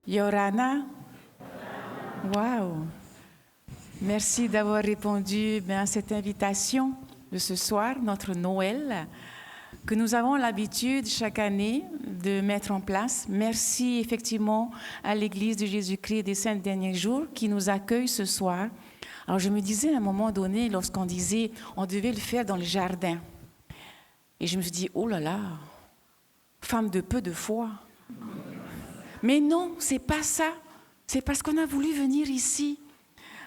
Yorana. Waouh. Merci d'avoir répondu à cette invitation de ce soir, notre Noël, que nous avons l'habitude chaque année de mettre en place. Merci effectivement à l'Église de Jésus-Christ des 5 derniers jours qui nous accueille ce soir. Alors je me disais à un moment donné, lorsqu'on disait on devait le faire dans le jardin, et je me suis dit, oh là là, femme de peu de foi. Mais non, c'est pas ça. C'est parce qu'on a voulu venir ici.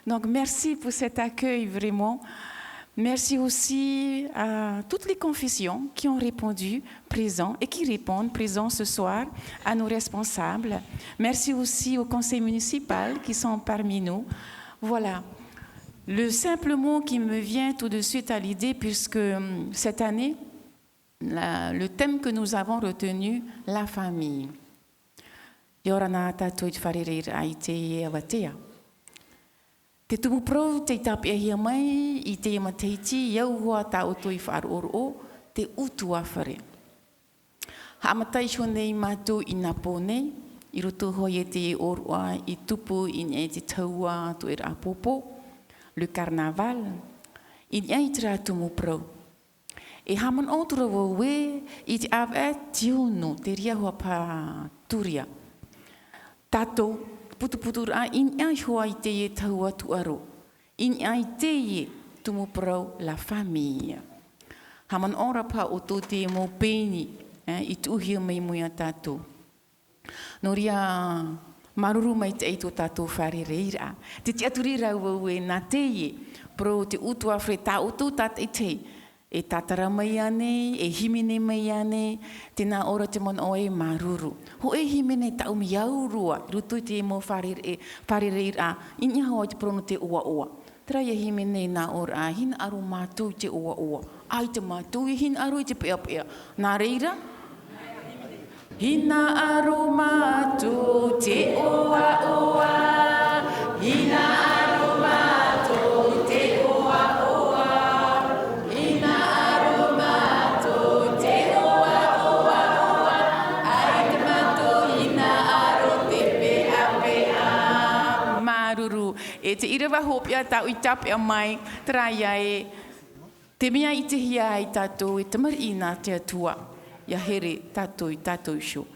Donc merci pour cet accueil vraiment. Merci aussi à toutes les confessions qui ont répondu présents et qui répondent présents ce soir, à nos responsables. Merci aussi au conseil municipal qui sont parmi nous. Voilà. Le simple mot qui me vient tout de suite à l'idée, puisque cette année, le thème que nous avons retenu, la famille. Yorana tatoit farir aite awatea. Te tumu pro te tap e hia mai I te mateiti iau hoa ta o toi whaar o te utu a whare. Hamatai honei mātou I napo nei, I roto hoi e te oroa I tupu I te taua tu a popo, le carnaval, I ai tra tumu pro. E haman o tura wawe I te awe tiunu te ria hoa pa turia. Tato putu-putura in ai hoa I te e taua tuaro. In ai te e tumu pro la famille. Haman ora pa o tō te mō pēni I tuhia mai muia tato. No ria maruru mai te eito tato whare reira. Te te aturira ua nā te e pro te utua whre tā o tō tat e te. E tatara mai ane, e himene mai ane, tēnā ora te mon oe maruru. Ho e himene tau mi aurua, rutu te mo whare reira, inia hoa te prono te oa oa. Tera e himene nā ora, hin aru mātou te oa oa. Ai te mātou e hin aru I te pea pea. Nā reira? Hina aru mātou te oa oa, hina aru mātou te oa oa. E te irawa hopia tau I tapia mai, traia e te mea I te hia I tātou e tamarina te atua, ia here tātou I tātou sho.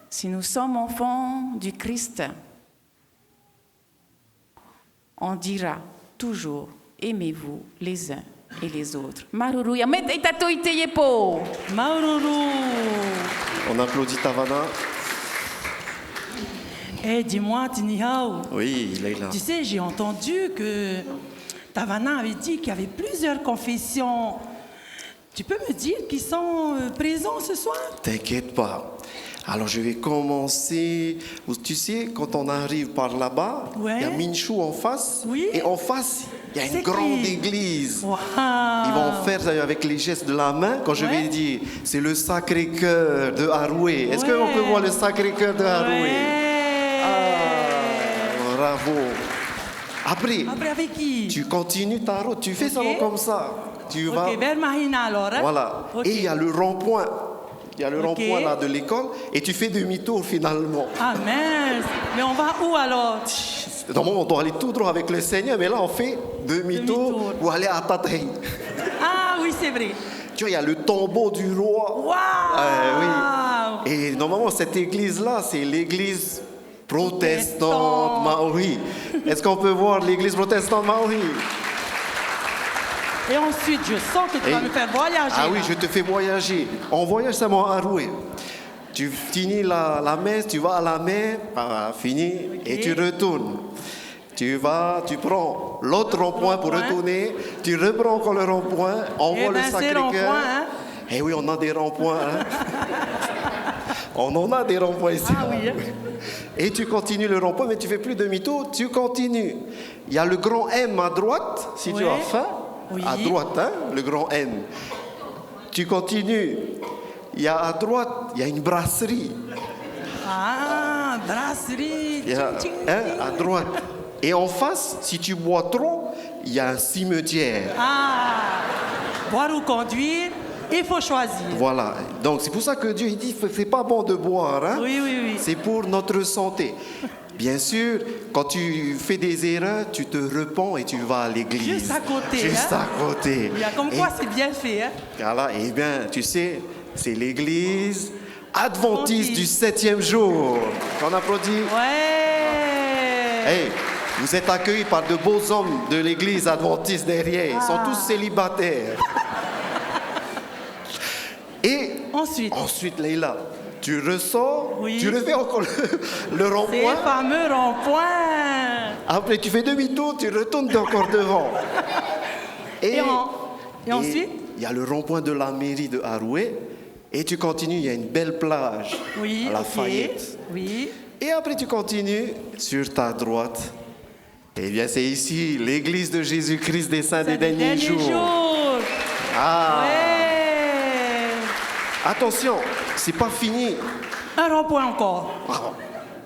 Si nous sommes enfants du Christ, on dira toujours, aimez-vous les uns et les autres. Maruru, ia met I tātou I te yepo. Maruru. On applaudit Tavana. Eh, dis-moi, Tinihao. Oui, Leila. Tu sais, j'ai entendu que Tavana avait dit qu'il y avait plusieurs confessions. Tu peux me dire qui sont présents ce soir? T'inquiète pas. Alors je vais commencer. Tu sais, quand on arrive par là-bas, il y a Minchou en face. Oui. Et en face, il y a une grande église. Wow. Ils vont faire avec les gestes de la main. Quand je vais dire, c'est le Sacré-Cœur de Haroué. Est-ce qu'on peut voir le Sacré-Cœur de Haroué? Ah, bravo. Après avec qui? Tu continues ta route, tu fais ça comme ça. Tu vas vers Mahina alors. Hein? Voilà. Et il y a le rond-point. Il y a le rond-point là de l'école et tu fais demi-tour finalement. Ah mince. Mais on va où alors? Normalement, on doit aller tout droit avec le Seigneur, mais là on fait demi-tour pour aller à Tatay. Ah oui, c'est vrai. Tu vois, il y a le tombeau du roi. Wow. Oui. Et normalement, cette église-là, c'est l'église protestante maori. Est-ce qu'on peut voir l'église protestante maori? Et ensuite, je sens que tu vas me faire voyager. Ah oui, je te fais voyager. On voyage seulement à Haroué. Tu finis la messe, tu vas à la mer, fini, et tu retournes. Tu vas, tu prends l'autre rond-point pour retourner, tu reprends encore le rond-point, on voit le Sacré-Cœur. Hein? Eh oui, on a des ronds-points. Hein? On en a des ronds-points ici. Ah oui. Hein? Et tu continues le rond-point, mais tu fais plus demi-tour, tu continues. Il y a le grand M à droite, si tu as faim. Oui. À droite, hein, le grand M. Tu continues. Il y a à droite, il y a une brasserie. Ah, brasserie. Il y a, à droite. Et en face, si tu bois trop, il y a un cimetière. Ah, boire ou conduire, il faut choisir. Voilà. Donc c'est pour ça que Dieu il dit c'est pas bon de boire. Hein? Oui, oui, oui. C'est pour notre santé. Bien sûr, quand tu fais des erreurs, tu te repens et tu vas à l'église. Juste à côté. Juste hein? à côté. Il y a comme quoi c'est bien fait. Hein? Voilà, eh bien, tu sais, c'est l'église adventiste du 7e jour. On applaudit. Ouais. Hey, vous êtes accueillis par de beaux hommes de l'église adventiste derrière. Ils sont tous célibataires. Et ensuite, Leïla, tu ressors, tu refais encore le C'est rond-point. le fameux rond-point. Après, tu fais demi-tour, tu retournes encore devant. Et ensuite, il y a le rond-point de la mairie de Haroué. Et tu continues, il y a une belle plage à la Fayette. Oui. Et après, tu continues sur ta droite. Eh bien, c'est ici, l'église de Jésus-Christ des Saints des derniers jours. Ah. Ouais. Attention, c'est pas fini. Un rond-point encore.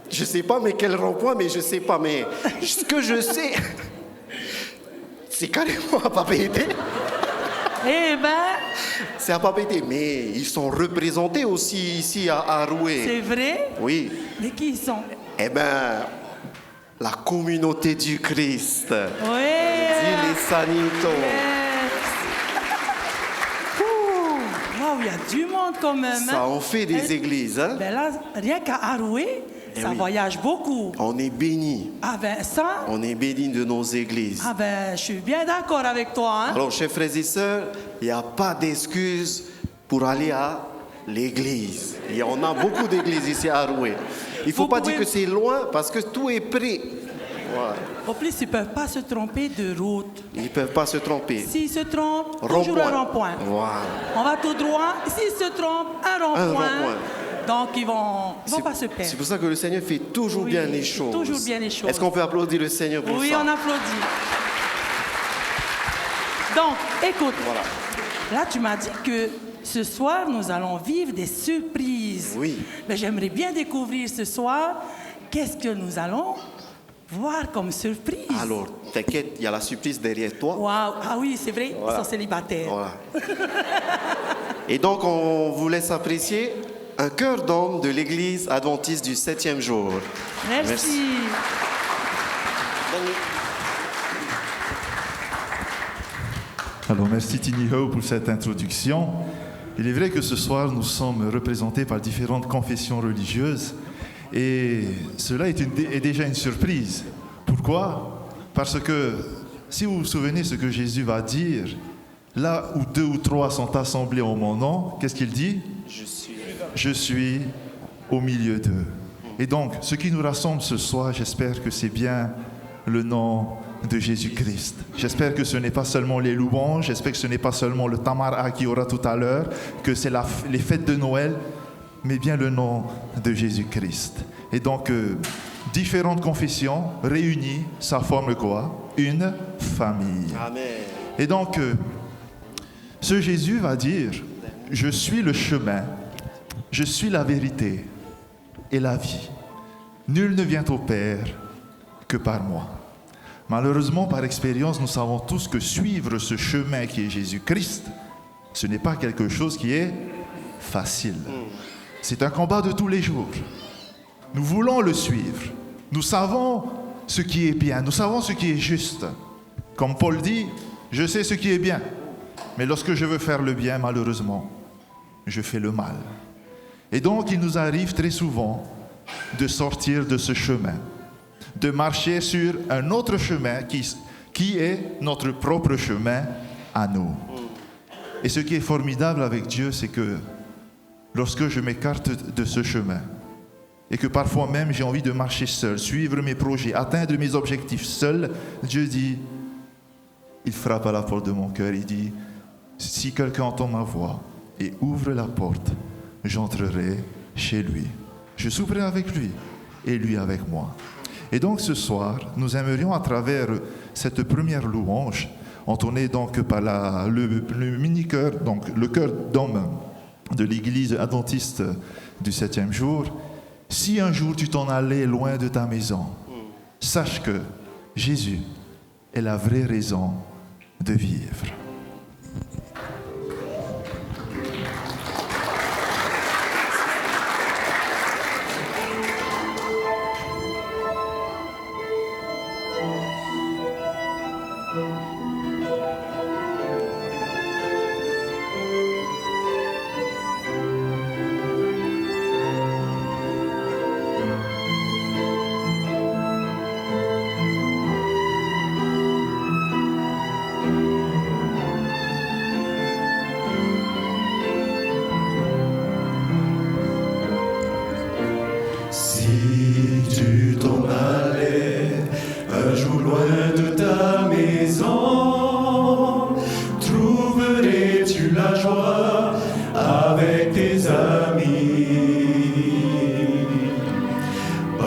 Je sais pas, mais quel rond-point, mais je sais pas. Mais ce que je sais, c'est carrément à Papeete. Eh ben, c'est à Papeete, mais ils sont représentés aussi ici à Haroué. C'est vrai? Oui. Mais qui ils sont? Eh bien, la communauté du Christ. Oui. Dis les Sanito. Wow, il y a du monde quand même. Ça en fait des églises. Hein? Ben là, rien qu'à Haroué, ça voyage beaucoup. On est bénis. Ah ben ça. On est bénis de nos églises. Ah ben, je suis bien d'accord avec toi. Hein? Alors, chers frères et sœurs, il n'y a pas d'excuse pour aller à l'église. Il y en a beaucoup d'églises ici à Haroué. Il ne faut pas dire que c'est loin parce que tout est prêt. Voilà. En plus, ils ne peuvent pas se tromper de route. Ils ne peuvent pas se tromper. S'ils se trompent, toujours un rond-point. Voilà. On va tout droit. S'ils se trompent, un rond-point. Donc, ils vont pas se perdre. C'est pour ça que le Seigneur fait toujours bien les choses. Toujours bien les choses. Est-ce qu'on peut applaudir le Seigneur pour ça? Oui, on applaudit. Donc, écoute. Voilà. Là, tu m'as dit que ce soir, nous allons vivre des surprises. Oui. Mais j'aimerais bien découvrir ce soir qu'est-ce que nous allons voir comme surprise. Alors, t'inquiète, il y a la surprise derrière toi. Waouh. Ah oui, c'est vrai, ils sont célibataires. Voilà. Et donc, on vous laisse apprécier un cœur d'homme de l'église adventiste du 7e jour. Merci. Alors, merci Tini Ho pour cette introduction. Il est vrai que ce soir, nous sommes représentés par différentes confessions religieuses et cela est déjà une surprise. Pourquoi? Parce que, si vous vous souvenez ce que Jésus va dire, là où 2 ou 3 sont assemblés en mon nom, qu'est-ce qu'il dit? Je suis au milieu d'eux. Et donc, ce qui nous rassemble ce soir, j'espère que c'est bien le nom de Jésus-Christ. J'espère que ce n'est pas seulement les louanges, j'espère que ce n'est pas seulement le tamara qu'il y aura tout à l'heure, que c'est les fêtes de Noël, mais bien le nom de Jésus-Christ. Et donc, différentes confessions réunies, ça forme quoi? Une famille. Amen. Et donc, ce Jésus va dire, je suis le chemin, je suis la vérité et la vie. Nul ne vient au Père que par moi. Malheureusement, par expérience, nous savons tous que suivre ce chemin qui est Jésus-Christ, ce n'est pas quelque chose qui est facile. C'est un combat de tous les jours. Nous voulons le suivre. Nous savons ce qui est bien. Nous savons ce qui est juste. Comme Paul dit, je sais ce qui est bien. Mais lorsque je veux faire le bien, malheureusement, je fais le mal. Et donc, il nous arrive très souvent de sortir de ce chemin, de marcher sur un autre chemin qui est notre propre chemin à nous. Et ce qui est formidable avec Dieu, c'est que lorsque je m'écarte de ce chemin, et que parfois même j'ai envie de marcher seul, suivre mes projets, atteindre mes objectifs seul, Dieu dit, il frappe à la porte de mon cœur, il dit, si quelqu'un entend ma voix et ouvre la porte, j'entrerai chez lui. Je souperai avec lui et lui avec moi. Et donc ce soir, nous aimerions à travers cette première louange, entonnée donc par le mini-chœur, donc le chœur d'hommes de l'église adventiste du 7e jour, si un jour tu t'en allais loin de ta maison, sache que Jésus est la vraie raison de vivre.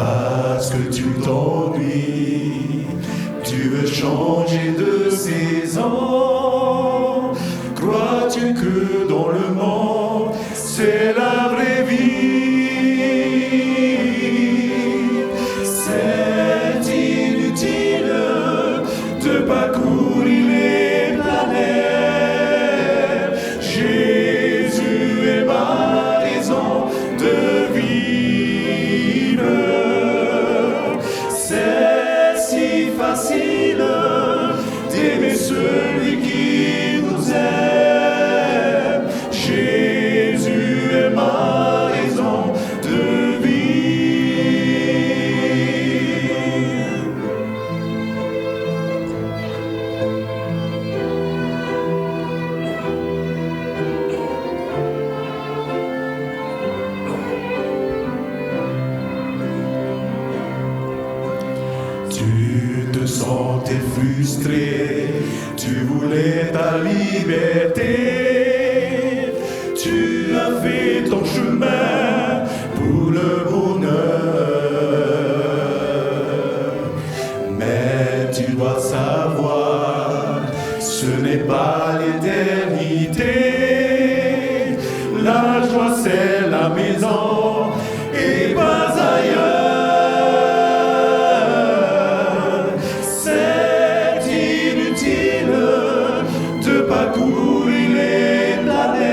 Parce que tu t'ennuies, tu veux changer de saison. Crois-tu que dans le monde, c'est la vraie vie? C'est inutile de parcourir les planètes. Jésus est ma raison de vivre. C'est si facile d'aimer celui qui nous aime. Jésus est ma raison de vivre. Tu te sentais frustré, tu voulais ta liberté. Tu as fait ton chemin pour le bonheur. Mais tu dois savoir, ce n'est pas l'éternité. La joie c'est la maison et pas ailleurs. C'est inutile de parcourir les planètes.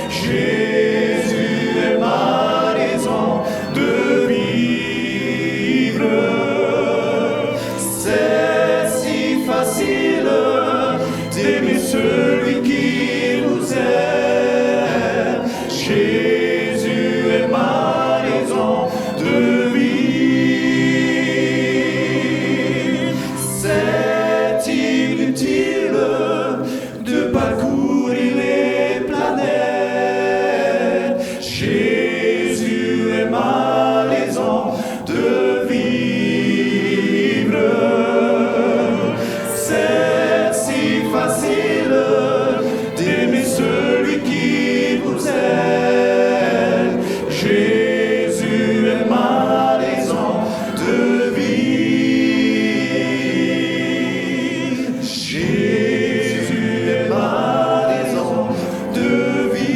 Jésus est ma raison de vivre. C'est si facile d'aimer celui qui nous aime. Jésus est ma raison de vivre. C'est inutile de parcourir les planètes. Jésus est ma raison de vivre. C'est si facile d'aimer celui qui nous aime. Jésus est ma raison de vivre. Jésus est ma raison de vivre.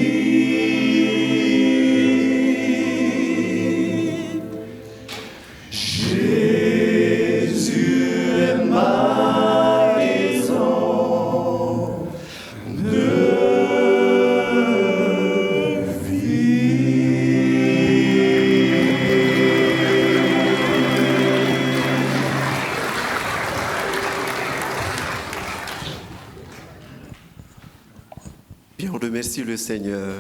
Jésus est ma raison de Bien, on remercie le Seigneur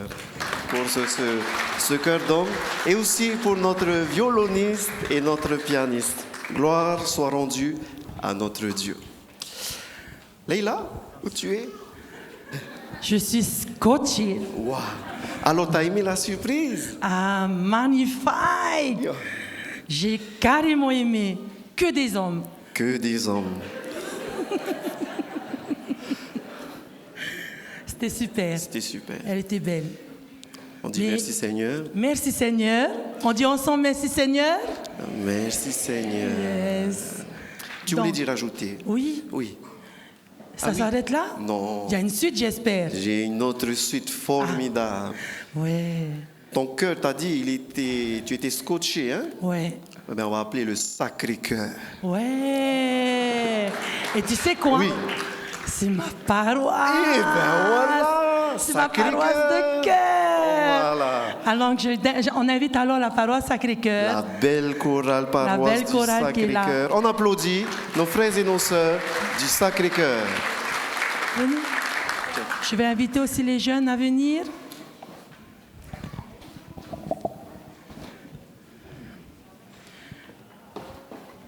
pour ce cœur d'homme et aussi pour notre violoniste et notre pianiste. Gloire soit rendue à notre Dieu. Leïla, où tu es? Je suis scotchée. Waouh! Alors, t'as aimé la surprise? Ah, magnifique! J'ai carrément aimé. Que des hommes. Que des hommes. C'était super. C'était super. Elle était belle. On dit Mais- merci Seigneur. Merci Seigneur. On dit ensemble merci Seigneur. Merci Seigneur. Yes. Tu voulais dire ajouter? Oui, Oui. ça Ah oui. s'arrête là? Non. Il y a une suite, j'espère. J'ai une autre suite formidable. Ouais, Ton cœur, t'as dit, tu étais scotché, hein? ouais, Eh bien, on va appeler le Sacré-Cœur. ouais. Et tu sais quoi? Oui. C'est ma paroisse. Eh ben voilà, C'est ma Sacré-Cœur. paroisse de cœur. Voilà. Alors, on invite alors la paroisse La Sacré-Cœur. belle chorale paroisse belle du chorale qui est là. Sacré-Cœur. On applaudit nos frères et nos sœurs du Sacré-Cœur. Venez. Je vais inviter aussi les jeunes à venir.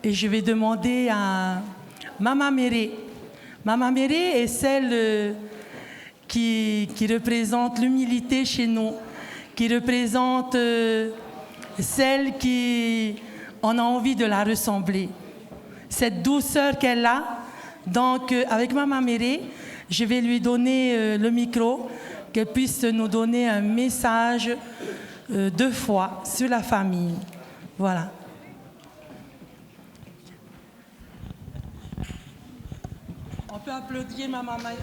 Et je vais demander à Mama Méré. Mama Méré est celle qui représente l'humilité chez nous, qui représente celle qui on a envie de la ressembler. Cette douceur qu'elle a. Donc, avec Mama Méré, je vais lui donner le micro, qu'elle puisse nous donner un message de foi sur la famille. Voilà. On peut applaudir maman Méré.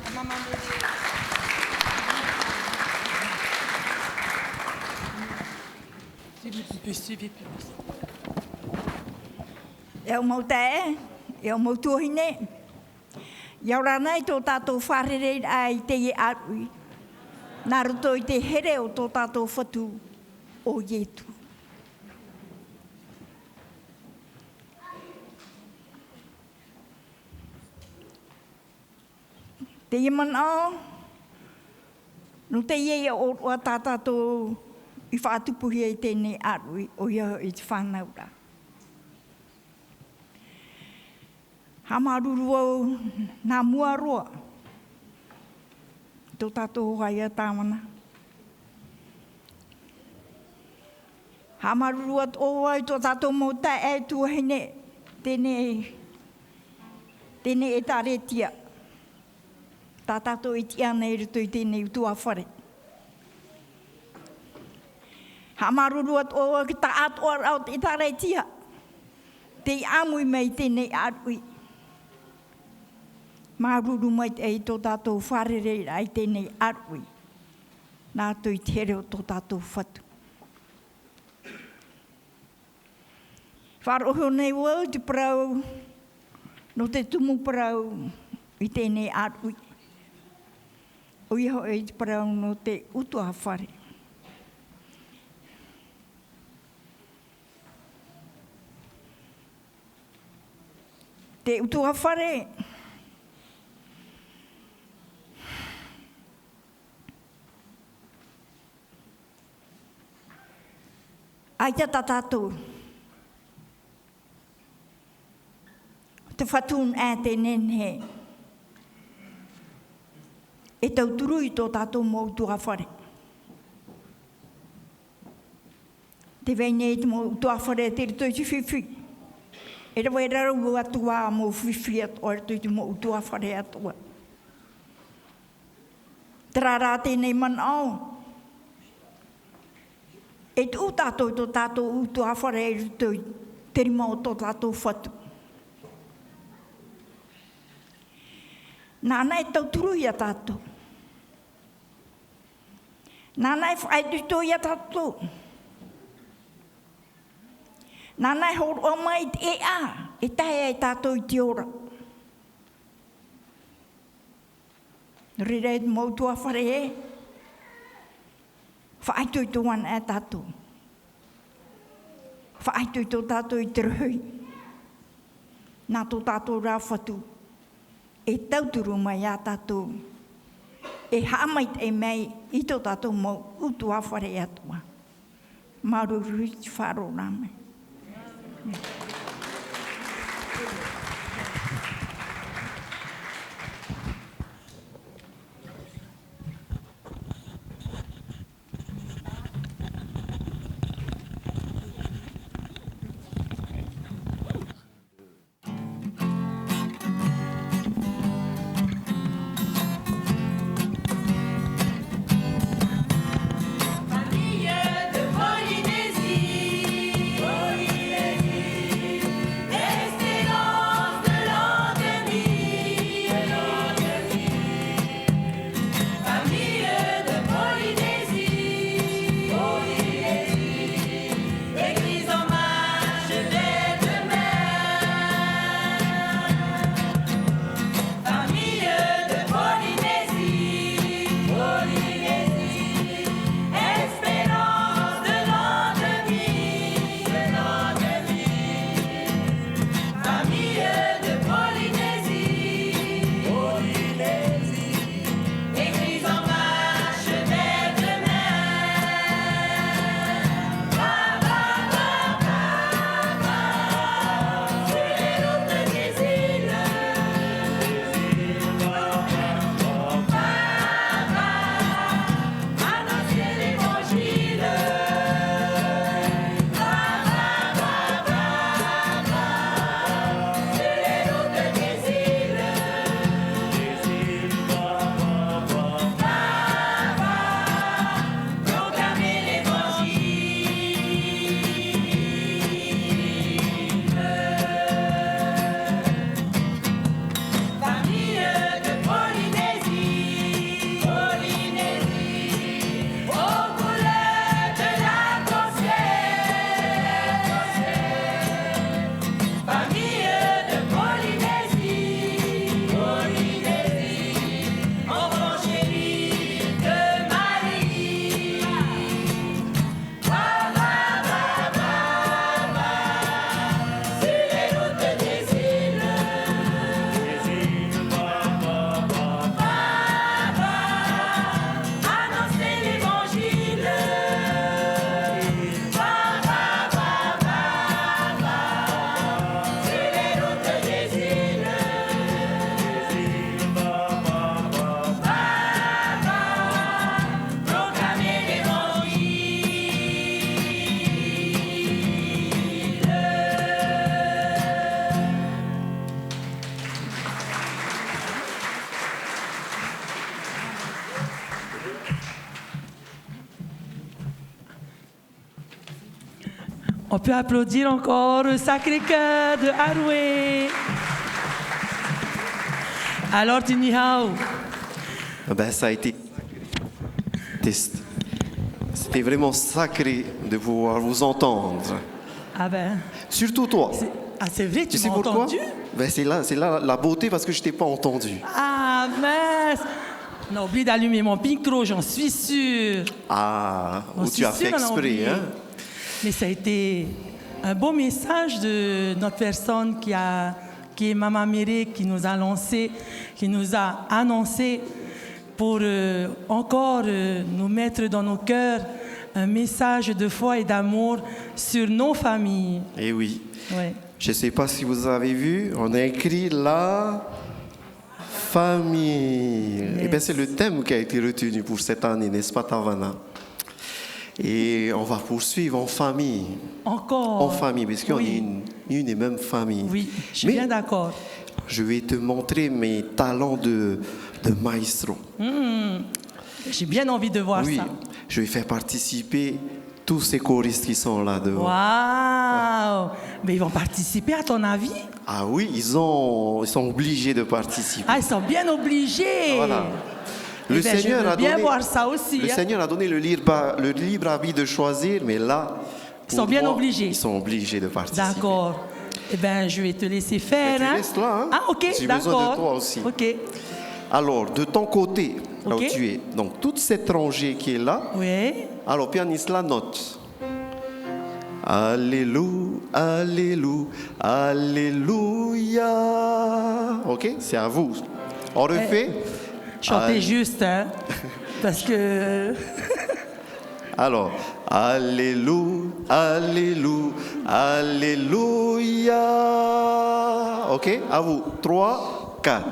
E o mau te, e o mau tuhine. Iau rana i tō tātou wharere ai te i arui. Nā roto i te here o tō tātou whatu o Ietu. Te iman au, no te iei o tātou i whaatupuhi i tēnei arui o iau i te whanaura. Hamaruru au nā mua roa. Tō tātou hai a tāwana. Hamaruru at o ai tō tātou mō tae e tuahine tēnei e tāretia. Tā tātou i tia nei ruto i tēnei utua whare. Hamaruru at o ai ki tā atoa rau i tāretia. Te i amui mei tēnei arui. Māruru mai e tō tātou wharere ai tēnei arui. Nā tō i tere o tō tātou whatu. Wharoho nei wau te parau, no te tumu parau i tēnei arui. O iho e te parau no te utua whare. Te utua whare, ai te tātou. Te whatun e te nenhe. E tau turu i tō tātou mō utua whare. Te veine i te mō utua whare te rito i te whiwhi. E rawa e rarau atua mō whiwhi atua rito i te mō utua whare atua. Te rara tēnei man au. E tu tātou tō tātou utua whare e rito i te rima o tō tātou whatu. Nāna e tau turu i a tātou. Nāna e whai tuto i a tātou. Nāna e horo o mai e a, e tae e tātou i te ora. Rere e mautua whare e. Whai tuto wan e tātou. Whai tuto tātou i te rui. Nā tō tātou rā whatu. E tauturu mai a tātou. E hamait e mei i tō tātou mau utua whare atua. Maruru i te wharo rame. Famille de Polynésie. On peut applaudir encore le Sacré-Cœur de Arouet. Alors, Tini Hao. Ben, ça a été... C'était vraiment sacré de pouvoir vous entendre. Ah ben, Surtout toi. c'est vrai, tu sais m'as pourquoi? entendu? Ben, c'est là la beauté parce que je t'ai pas entendu. Ah mince! On a oublié d'allumer mon micro, j'en suis sûre. Ah, J'en ou suis tu as fait sûre, on a exprès, oublié. hein? Mais ça a été un beau message de notre personne qui est Maman Méré, qui nous a annoncé pour encore nous mettre dans nos cœurs un message de foi et d'amour sur nos familles. Eh oui. Ouais. Je ne sais pas si vous avez vu, on a écrit la famille. Yes. Eh bien, c'est le thème qui a été retenu pour cette année, n'est-ce pas, Tavana? Et on va poursuivre en famille. Encore. En famille, parce qu'on Oui. est une et même famille. Oui, je suis Mais bien d'accord. je vais te montrer mes talents de maestro. J'ai bien envie de voir Oui, ça. je vais faire participer tous ces choristes qui sont là devant. Waouh! Mais ils vont participer, à ton avis? Ah oui, ils sont obligés de participer. Ah, ils sont bien obligés. Voilà. Eh Le ben, Seigneur je veux a bien donné, voir ça aussi. le hein. Seigneur a donné le libre arbitre de choisir, mais là, Ils sont pour bien moi, obligés. Ils sont obligés de participer. D'accord. Eh bien, je vais te laisser faire. Mais tu hein. restes là, hein. Ah, ok, J'ai d'accord. besoin de toi aussi. Ok. Alors, de ton côté, là Ok. où tu es, donc toute cette rangée qui est là, Oui. alors pianiste la note. Alléluia, Alléluia, Alléluia. Ok, c'est à vous. On refait. Chantez juste, hein. Parce que. Alors, Alléluia, Alléluia, Alléluia. Ok, à vous. 3, 4.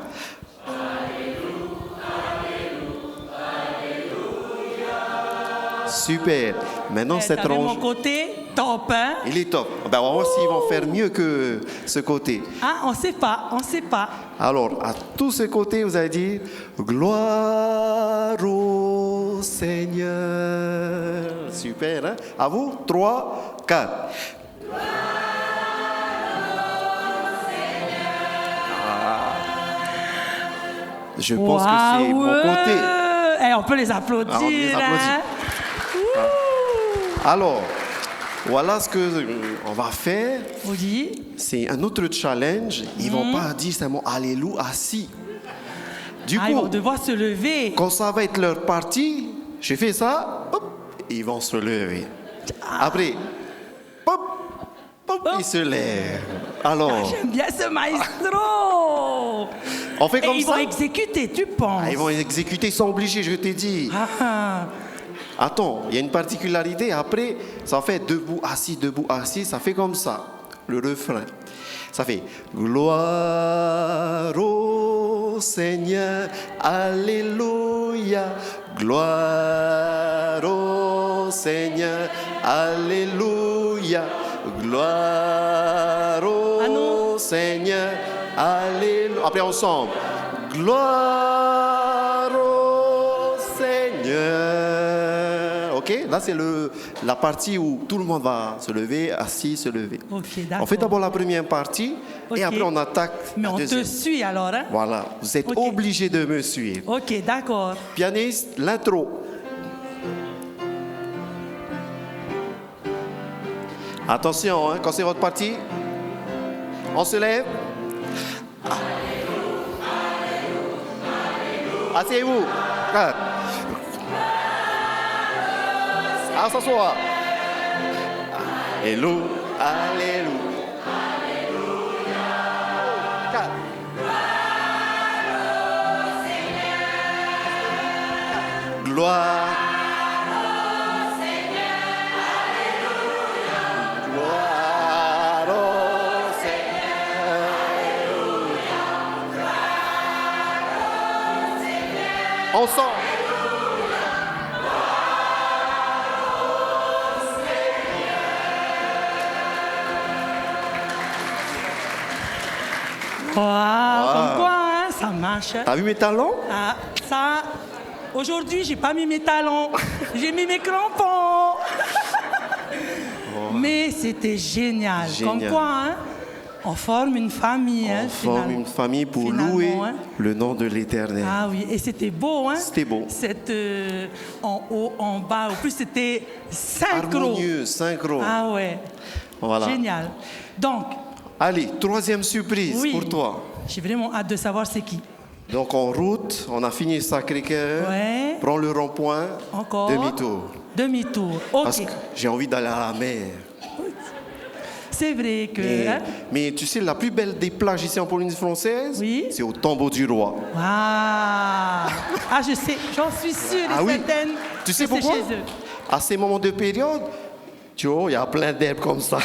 Super. Maintenant, cette T'avais mon rangée. côté, top, hein. Il est top. Ben, on va voir s'ils vont faire mieux que ce côté. Ah, on sait pas, on sait pas. Alors, à tous ces côtés, vous allez dire gloire au Seigneur. Super, hein? À vous, 3, 4. Je pense que c'est mon côté. Eh, on peut les applaudir. Ah, on les applaudit. hein. Alors, voilà ce que on va faire. Oui. C'est un autre challenge. Ils vont pas dire seulement Alléluia assis. Du Ah, ils vont coup, devoir se lever. quand ça va être leur partie, je fais ça, hop, ils vont se lever. Après, hop, hop, ils se lèvent. Alors, J'aime bien ce maestro. on fait Et comme ils ça. vont exécuter, tu penses? Ah, ils vont exécuter, ils sont obligés, je t'ai dit. Ah, Attends, il y a une particularité. Après, ça fait debout, assis, ça fait comme ça, le refrain. Ça fait gloire au Seigneur, Alléluia. Gloire au Seigneur, Alléluia. Gloire au Seigneur, Alléluia. Après, ensemble. Gloire au Seigneur. Ok, là c'est la partie où tout le monde va se lever, assis, se lever. ok, d'accord. On fait d'abord la première partie Ok. et après on attaque Mais la on deuxième. te suit alors, hein? Voilà, vous êtes Ok. obligés de me suivre. Ok, d'accord. Pianiste, l'intro. Attention, hein, quand c'est votre partie, on se lève. Asseyez-vous. Ah. À s'asseoir. Alléluia, Alléluia. Quatre. Gloire. Gloire au Seigneur. Ensemble. Wow, comme quoi, hein, ça marche. T'as vu mes talents? Ah, ça, aujourd'hui, j'ai pas mis mes talons, j'ai mis mes crampons. Mais c'était génial. Comme Génial. quoi, hein, on forme une famille. On hein, forme une famille pour finalement, louer hein. le nom de l'Éternel. Ah oui, et c'était beau, hein? C'était beau. Cette, en haut, en bas. En plus, c'était 5 rows. Harmonieux, 5 rows. Ah ouais, Voilà. génial. Donc, Allez, troisième surprise oui, pour toi. j'ai vraiment hâte de savoir c'est qui. Donc en route, on a fini Sacré-Cœur. Ouais. Prends le rond-point. Encore. Demi-tour. Demi-tour. Ok. Parce que j'ai envie d'aller à la mer. C'est vrai que. hein? Mais tu sais, la plus belle des plages ici en Polynésie française, Oui. c'est au Tombeau du Roi. Ah, je sais, j'en suis sûre et Ah oui. certaine. Tu sais que c'est pourquoi? chez eux. À ces moments de période, tu vois, il y a plein d'herbes comme ça.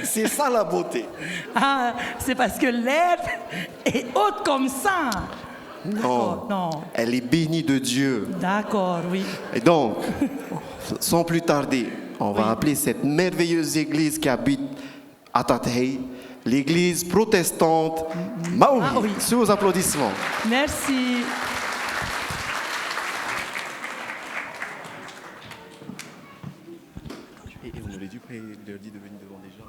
C'est ça la beauté. Ah, c'est parce que l'herbe est haute comme ça. Non. Non. Elle est bénie de Dieu. D'accord, oui. Et donc, sans plus tarder, on va appeler cette merveilleuse église qui habite à Tatei, l'église protestante Maui. Ah oui. Sous vos applaudissements. Merci. Et on aurait dû leur dire de venir devant les gens.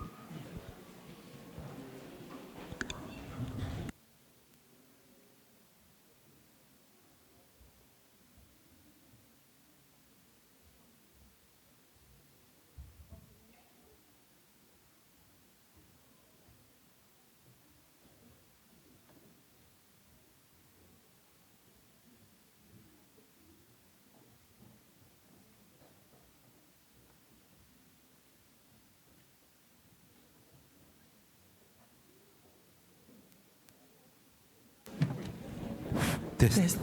Test.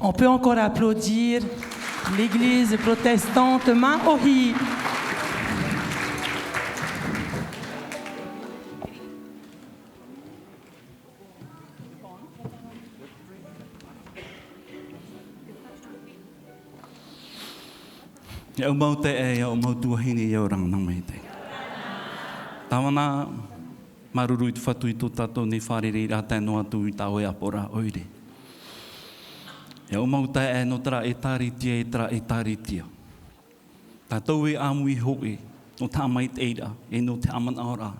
On peut encore applaudir l'église protestante Maui. Ia umau te e, ia umau tuahine i au rang nang mei te. Tawana, maruru i tu whatu i tō tātou ni wharere rā tēnu atu i tāo e apora oire. Ia umau te e no tera e tāritia e tera e tāritia. Tātou e amui hoe, no tā mai te eira, e no te aman aora.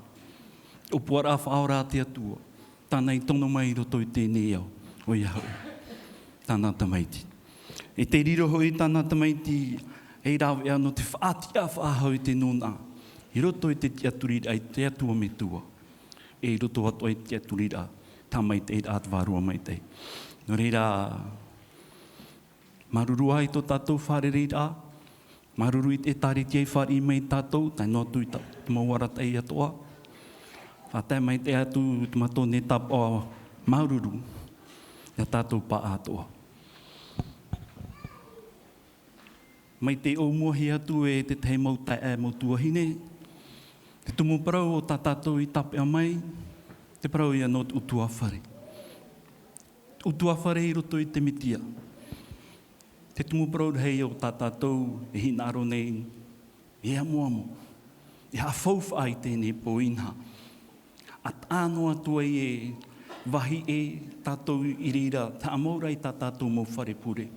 O puara whaora te atua, tāna i tono mai roto i tēnei au, o ia hau. Tāna tamaiti. E te riro hoi tāna tamaiti, e rau ea no te whaatia whaahau i te nona. I roto i te tiaturira i te atua me tua. E roto atu i te tiaturira, tā mai te eira atwarua mai te. No reira, marurua i tō tātou wharereira, maruru i te tariti ei whari mai tātou, tai no atu i te mauara tei atoa. Whatai mai te atu te mato ne tap o maruru, ia tātou pa atoa. Mai te o muahi atu e te tei mau tai e mau tuahine. Te tumu parau o tā tātou i tapea mai, te parau ia no utua whare. Utua whare i roto i te mitia. Te tumu parau hei o tā tātou e hinaro nei, e amuamu, e hawhauwha ai tēnei poinha. At āno atua i e wahi e tātou i rira, ta amaura i tā tātou mau whare pure.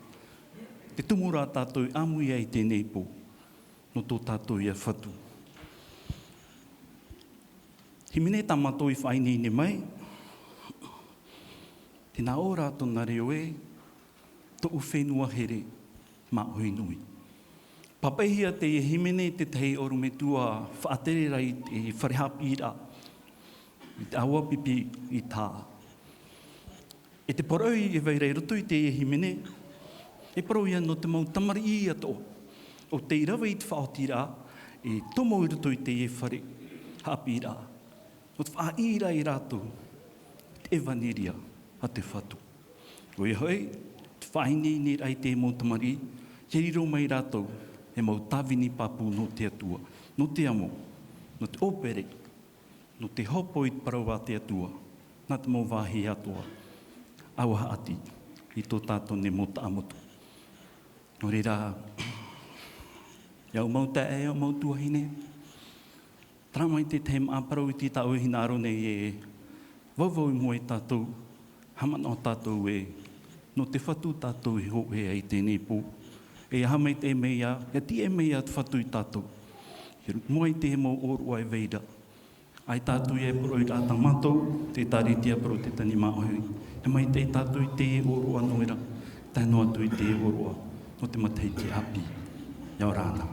Te tumura tātou amui ai tēnei pō, no tō tātou ia whatu. Himine tamato i whaini ne mai, tēnā ora tōna reo e, tō uwhenua here, mā oi nui. Papahia te e himene te tei oru me tua whaatere rai te wharehapi ra, i te awa pipi i tā. E te porau i veirei roto i te e himene, e parau ia no te mau tamari i ato. O te irawa i te whaoti rā, e tomo i roto i te e whare hapi rā. O te wha ira i rātou, te evaniria a te whatu. O i hoi, te whaini ni rai te mau tamari, he riro mai rātou, e mau tawini papu no te atua, no te amo, no te opere, no te hopo i te parau a te atua, nā te mau wāhi atua, awa ati, i tō tātou ne mo ta amotu. No reira, iau mau te e, iau mau tuahine. Tara mai te te maaparau i te tau hinaro nei e wauvau i mua i tātou, haman o tātou e, no te whatu tātou i ho e ai tēnei pō, E hamai te mea, e ti e mea whatui tātou. He moai te he mo oru ai veida. Ai tātou e pro i rātang mātou, te tāritia pro te tani māohui. E mai te tātou i te e oru anuera, tai noa tu i te e oru no te matei te api. Iau rāna.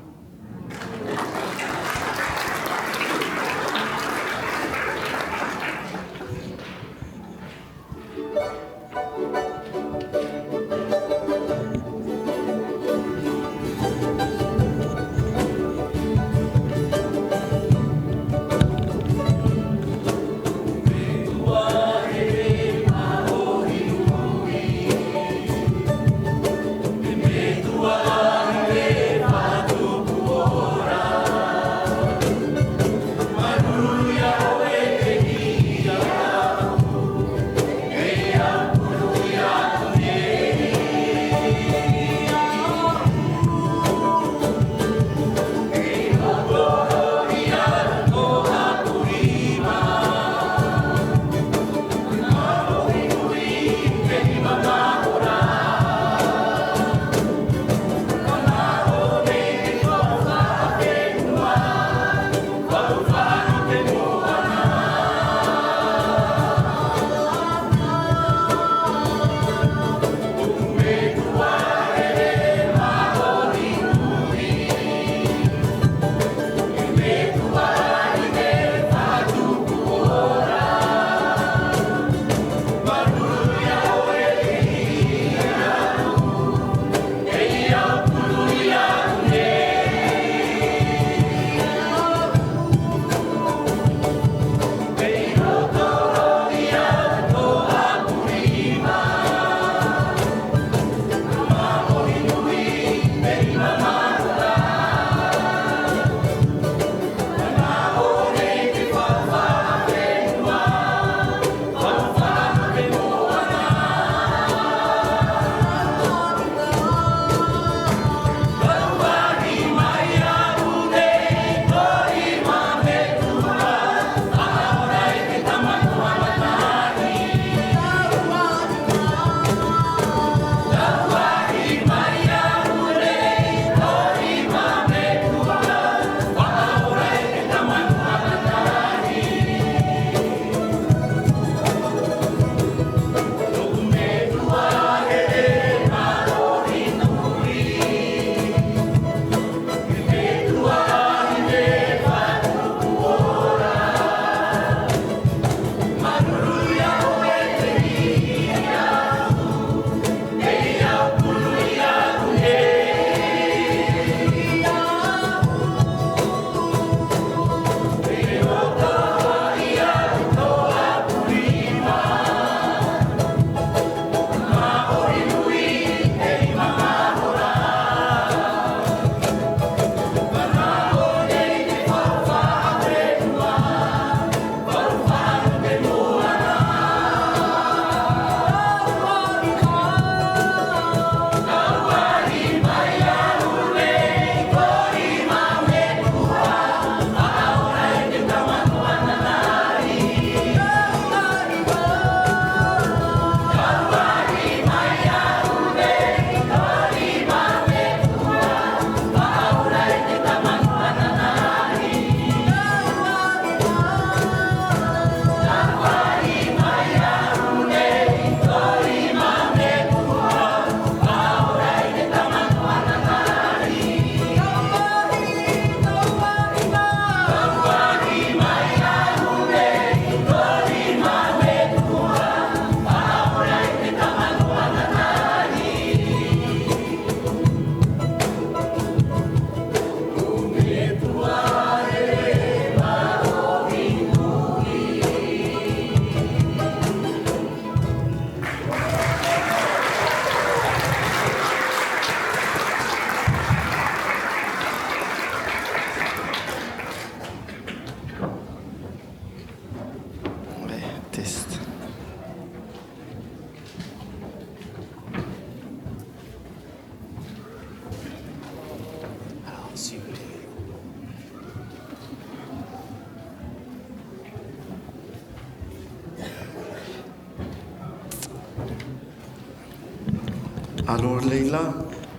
Alors Leila,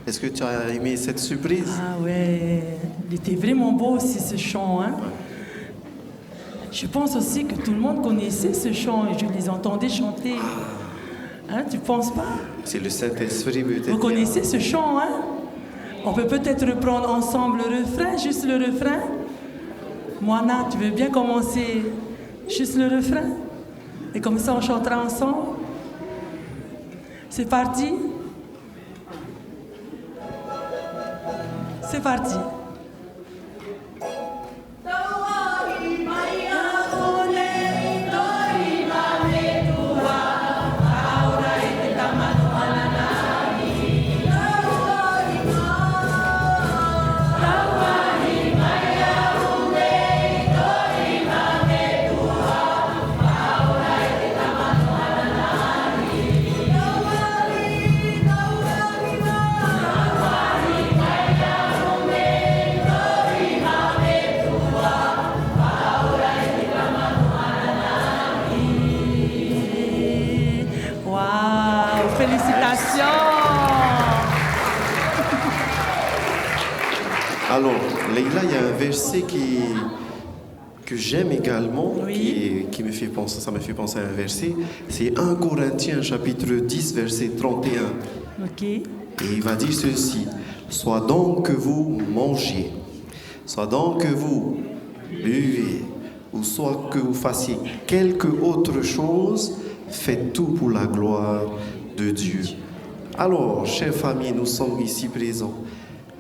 Est-ce que tu as aimé cette surprise? Ah ouais, il était vraiment beau aussi ce chant. Hein? Je pense aussi que tout le monde connaissait ce chant et je les entendais chanter. Hein, tu penses pas? C'est le Saint-Esprit peut-être. Vous connaissez ce chant, hein? On peut peut-être reprendre ensemble le refrain, juste le refrain. Moana, tu veux bien commencer juste le refrain? Et comme ça, on chantera ensemble. C'est parti? C'est parti. Waouh, félicitations! Alors, Leïla, il y a un verset que j'aime également, Oui. qui me fait penser, ça me fait penser à un verset. C'est 1 Corinthiens chapitre 10, verset 31. Ok. Et il va dire ceci: soit donc que vous mangiez, soit donc que vous buvez, ou soit que vous fassiez quelque autre chose, faites tout pour la gloire de Dieu. Alors, chère famille, nous sommes ici présents.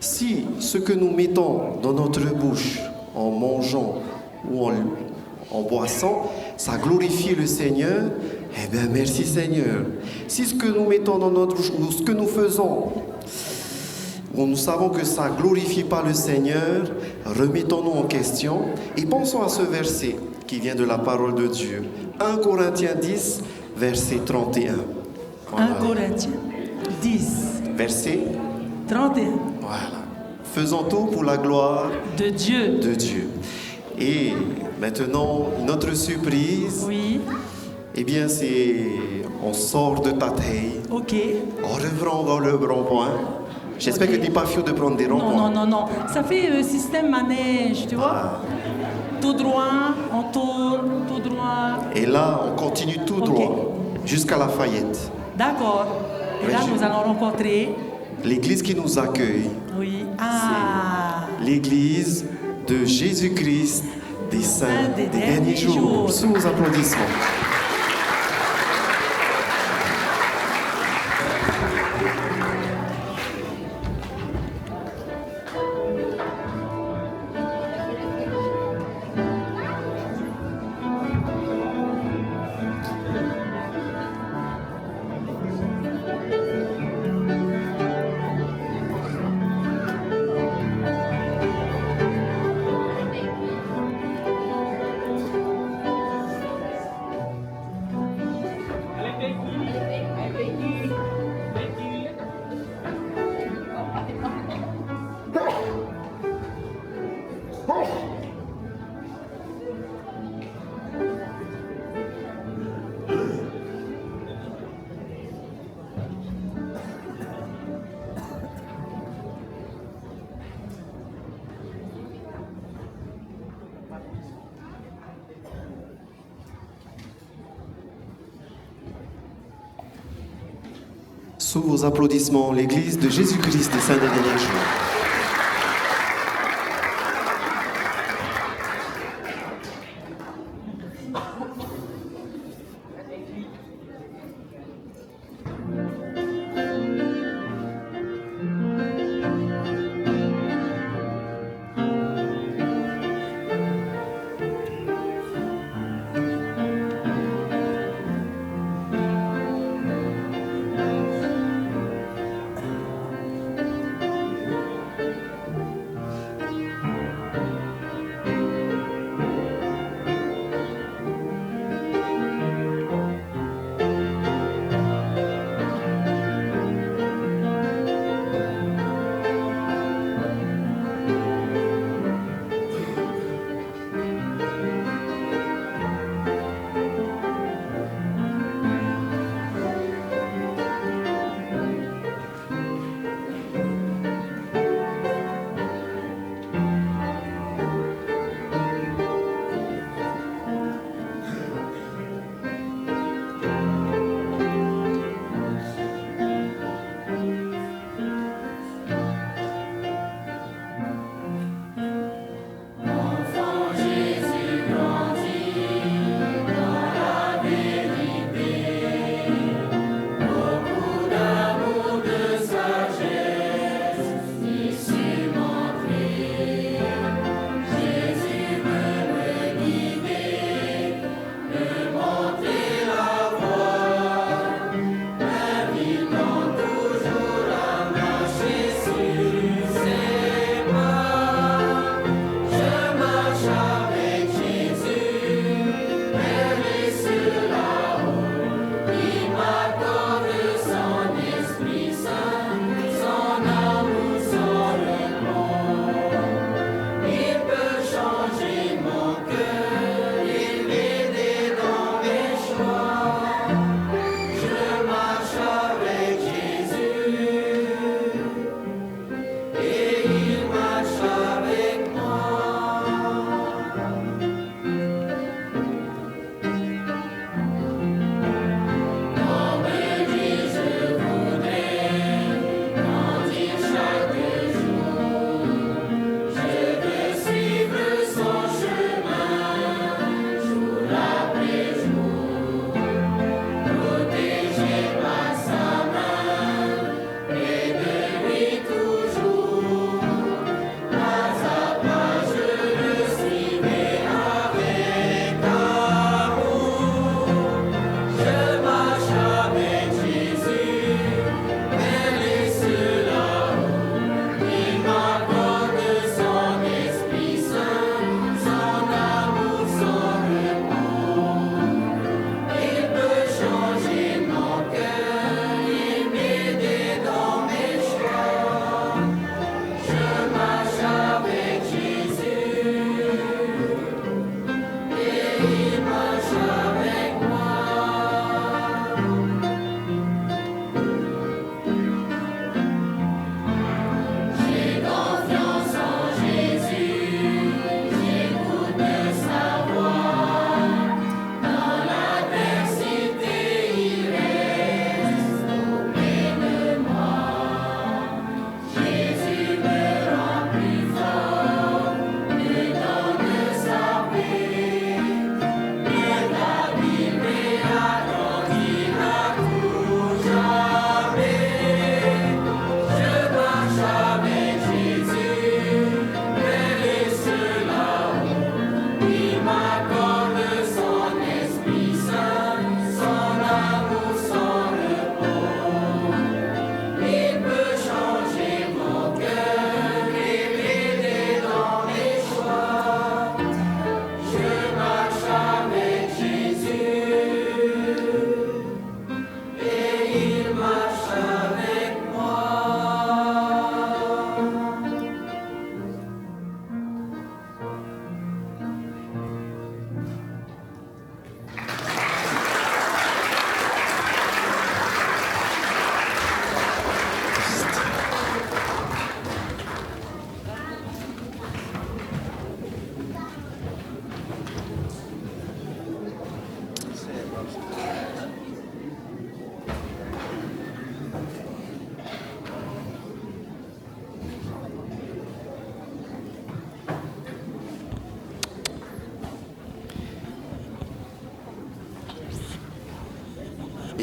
Si ce que nous mettons dans notre bouche en mangeant ou en boissant, ça glorifie le Seigneur, eh bien merci Seigneur. Si ce que nous mettons dans notre bouche ou ce que nous faisons, où nous savons que ça ne glorifie pas le Seigneur, remettons-nous en question et pensons à ce verset qui vient de la parole de Dieu. 1 Corinthiens 10, verset 31. 1 Voilà. Corinthiens 10, Verset, 31. voilà. Faisons tout pour la gloire De Dieu. de Dieu. Et maintenant, notre surprise, Oui. eh bien, c'est on sort de ta taille, Ok. on reprend dans le rond-point. J'espère Ok. que tu n'es pas fier de prendre des Non, ronds-points. non, non, non. Ça fait système manège, tu vois. Tout droit, on tourne, tout droit. Et là, on continue tout Ok. droit jusqu'à Lafayette. D'accord. Et là, Oui, nous allons rencontrer. L'église qui nous accueille, Oui. Ah. l'église de Jésus-Christ des saints des derniers jours. Sous nos applaudissements. Sous vos applaudissements, l'église de Jésus-Christ des saints des derniers jours.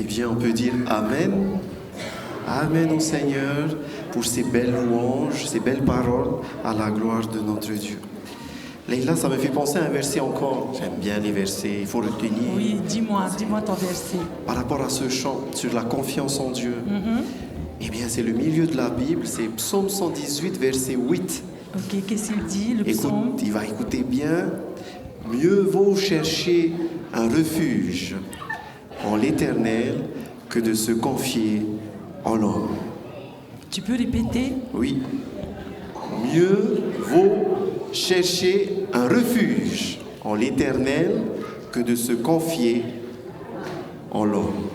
bien, on peut dire Amen. Amen au Seigneur pour ces belles louanges, ces belles paroles à la gloire de notre Dieu. Leïla, ça me fait penser à un verset encore. J'aime bien les versets, il faut retenir. Oui, dis-moi ton verset. Par rapport à ce chant sur la confiance en Dieu, eh bien, c'est le milieu de la Bible, c'est Psaume 118, verset 8. Ok, qu'est-ce qu'il dit, le psaume? Écoute, il va écouter bien. Mieux vaut chercher un refuge en l'Éternel que de se confier en l'homme. Tu peux répéter? Oui. Mieux vaut chercher un refuge en l'Éternel que de se confier en l'homme.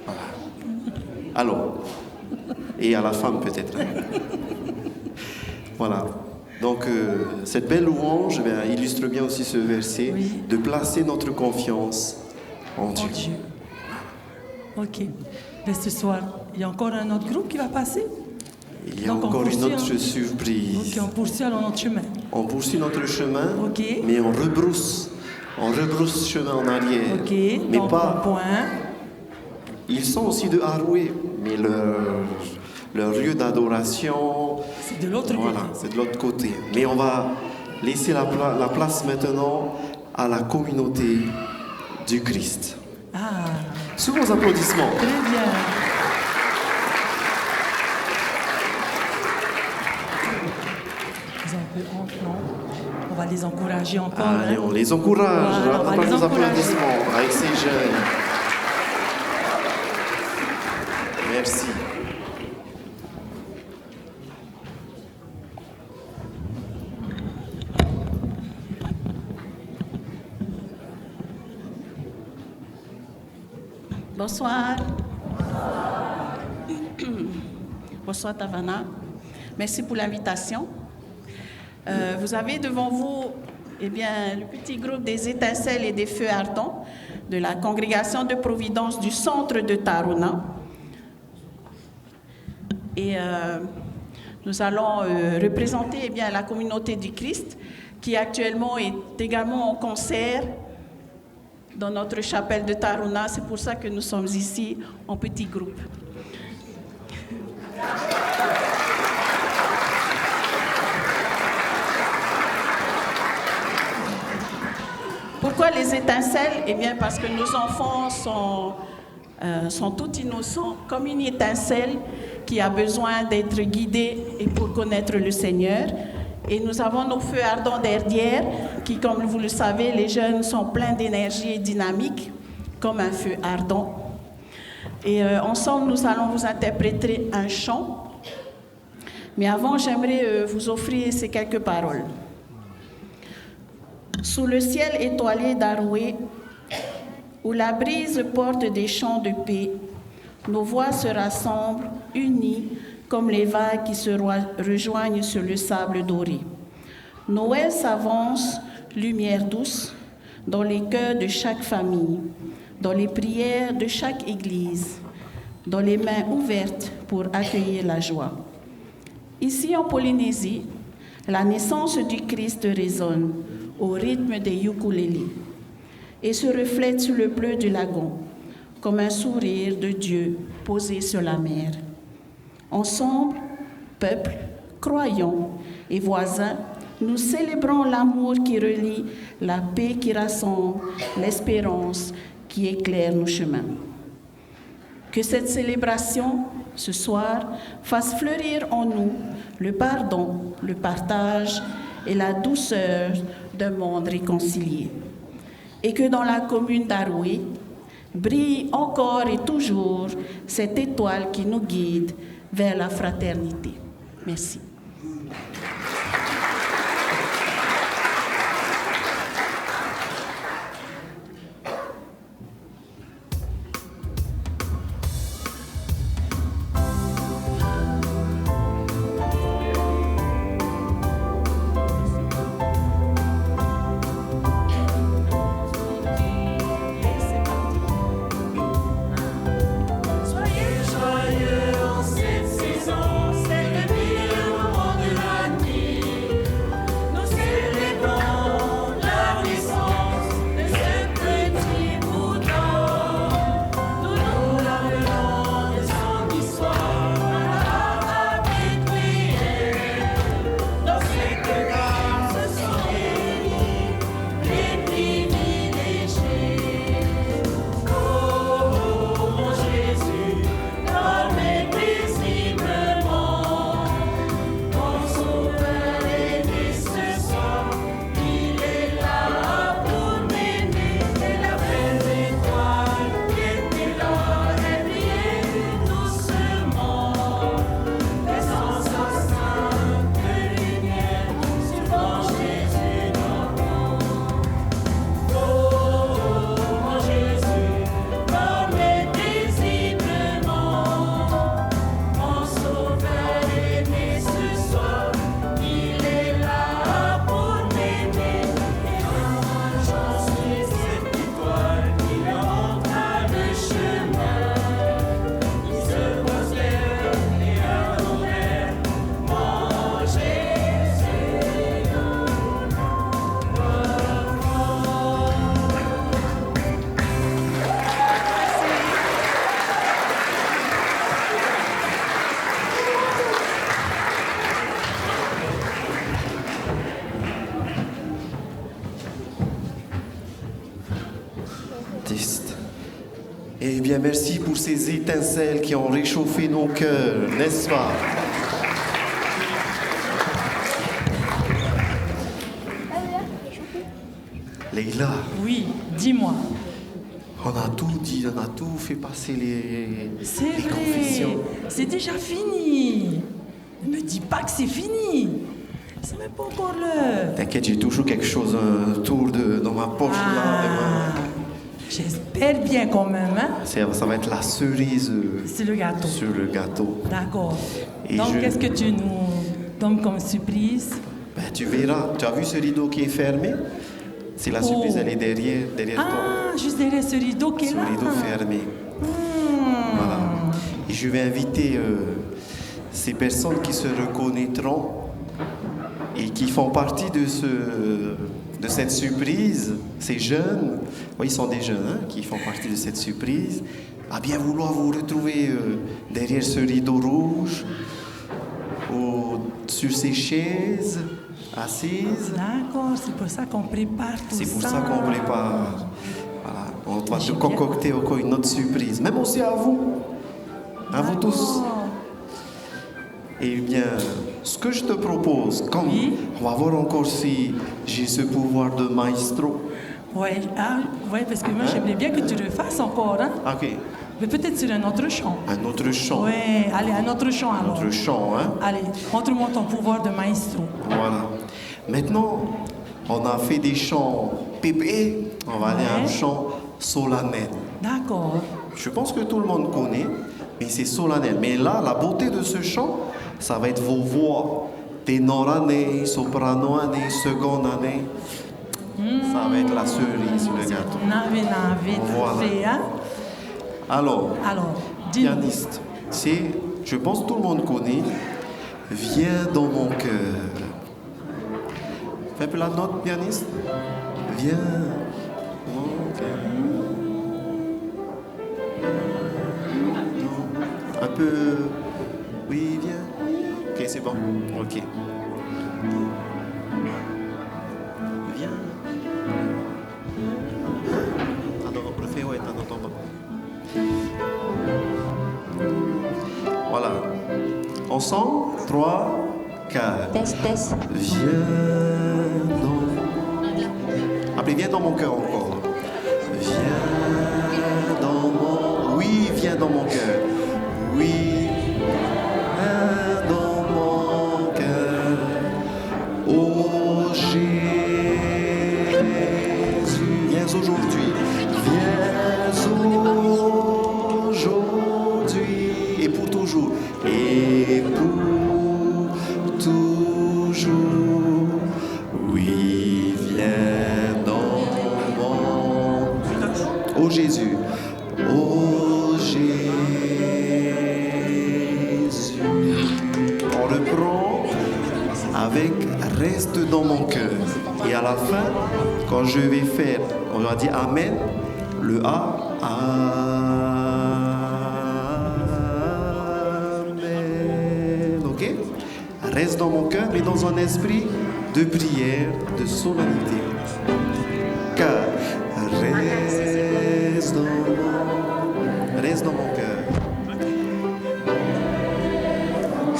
Voilà. Alors, et à la femme peut-être. Voilà. Donc, cette belle louange illustre bien aussi ce verset, oui, de placer notre confiance en Dieu. Ok. Mais ce soir, il y a encore un autre groupe qui va passer? Il y a Donc, encore une autre surprise. Ok, on poursuit alors notre chemin. On poursuit notre chemin, Ok. mais on rebrousse chemin en arrière. Ok, Mais donc pas. point. Ils sont aussi de Haroué, mais leur lieu d'adoration, C'est de l'autre voilà, côté. c'est de l'autre côté. Mais on va laisser la place maintenant à la communauté du Christ. Ah, Sous vos applaudissements. très bien. Ils ont un peu honte, non? On va les encourager encore. Allez, hein? on les encourage. Voilà, on va Par les vos encourager. applaudissements avec ces jeunes. Merci. Bonsoir. Bonsoir Tavana. Merci pour l'invitation. Vous avez devant vous le petit groupe des étincelles et des feux ardents de la congrégation de Providence du centre de Tarhuna. Et nous allons représenter la communauté du Christ qui actuellement est également en concert dans notre chapelle de Tarhuna. C'est pour ça que nous sommes ici en petit groupe. Pourquoi les étincelles? Eh bien, parce que nos enfants sont tout innocents, comme une étincelle qui a besoin d'être guidée et pour connaître le Seigneur. Et nous avons nos feux ardents d'herdière qui, comme vous le savez, les jeunes sont pleins d'énergie et dynamique, comme un feu ardent. Et ensemble, nous allons vous interpréter un chant. Mais avant, j'aimerais vous offrir ces quelques paroles. Sous le ciel étoilé d'Haroué, où la brise porte des chants de paix, nos voix se rassemblent, unies, comme les vagues qui se rejoignent sur le sable doré. Noël s'avance, lumière douce, dans les cœurs de chaque famille, dans les prières de chaque église, dans les mains ouvertes pour accueillir la joie. Ici en Polynésie, la naissance du Christ résonne au rythme des ukulélés et se reflète sur le bleu du lagon, comme un sourire de Dieu posé sur la mer. Ensemble, peuple, croyants et voisins, nous célébrons l'amour qui relie, la paix qui rassemble, l'espérance qui éclaire nos chemins. Que cette célébration, ce soir, fasse fleurir en nous le pardon, le partage et la douceur d'un monde réconcilié. Et que dans la commune d'Haroué, brille encore et toujours cette étoile qui nous guide vers la fraternité. Merci. Soyez joyeux en cette saison, c'est le milieu Baptiste. Eh bien, merci pour ces étincelles qui ont réchauffé nos cœurs, n'est-ce pas? Leïla, Oui, dis-moi. on a tout dit, on a tout fait passer C'est les confessions. vrai, c'est déjà fini. Ne me dis pas que c'est fini. C'est même pas encore l'heure. T'inquiète, j'ai toujours quelque chose, un tour dans ma poche là. J'espère bien quand même, hein? Ça va être la cerise C'est le gâteau. sur le gâteau. D'accord. Et Donc, je- qu'est-ce que tu nous donnes comme surprise? Ben, tu verras. Tu as vu ce rideau qui est fermé? C'est la surprise, elle est derrière toi. Ah, juste derrière ce rideau qui est Ce là. rideau fermé. Voilà. Et je vais inviter ces personnes qui se reconnaîtront et qui font partie de cette surprise, ces jeunes, oui, ils sont des jeunes qui font partie de cette surprise, à bien vouloir vous retrouver derrière ce rideau rouge, sur ces chaises, assises. D'accord, c'est pour ça qu'on prépare tout ça. C'est pour ça qu'on prépare. Voilà. On va te concocter encore une autre surprise. Même aussi à vous. À vous tous. Eh bien, ce que je te propose, comme Oui. on va voir encore si j'ai ce pouvoir de maestro. Ouais, parce que moi j'aimerais bien que tu le fasses encore, hein? Ok. Mais peut-être sur un autre chant. Un autre chant. Ouais, allez, un autre chant alors. Un autre chant, hein. Allez, montre-moi ton pouvoir de maestro. Voilà. Maintenant, on a fait des chants pépé. On va aller à un Ouais. chant solennel. D'accord. Je pense que tout le monde connaît, mais c'est solennel. Mais là, la beauté de ce chant, ça va être vos voix. Ténor année, soprano année, seconde année. Ça va être la cerise sur le gâteau. Nave, Voilà. fait, hein? Alors, Alors, dis-nous. pianiste, c'est, je pense que tout le monde connaît, Viens dans mon cœur. Fais un peu la note, pianiste. Viens dans mon cœur. Non. Un peu. Oui, viens. Ok, c'est bon. Ok. Viens. Ah non, refais, ouais, t'en entends pas. Voilà. Ensemble, 3, 4. Test. Viens dans... Après, viens dans mon cœur encore. Viens dans mon... Oui, viens dans mon cœur. Oui, viens dans mon cœur. Oh Jésus, viens aujourd'hui. Viens aujourd'hui. Et pour toujours. Et pour toujours. Oui, viens dans mon... Oh Jésus. Oh Jésus. On reprend avec reste dans mon cœur. Et à la fin, quand je vais faire, on va dire Amen, le A, Amen. Ok? Reste dans mon cœur, mais dans un esprit de prière, de solennité. Car reste dans mon cœur.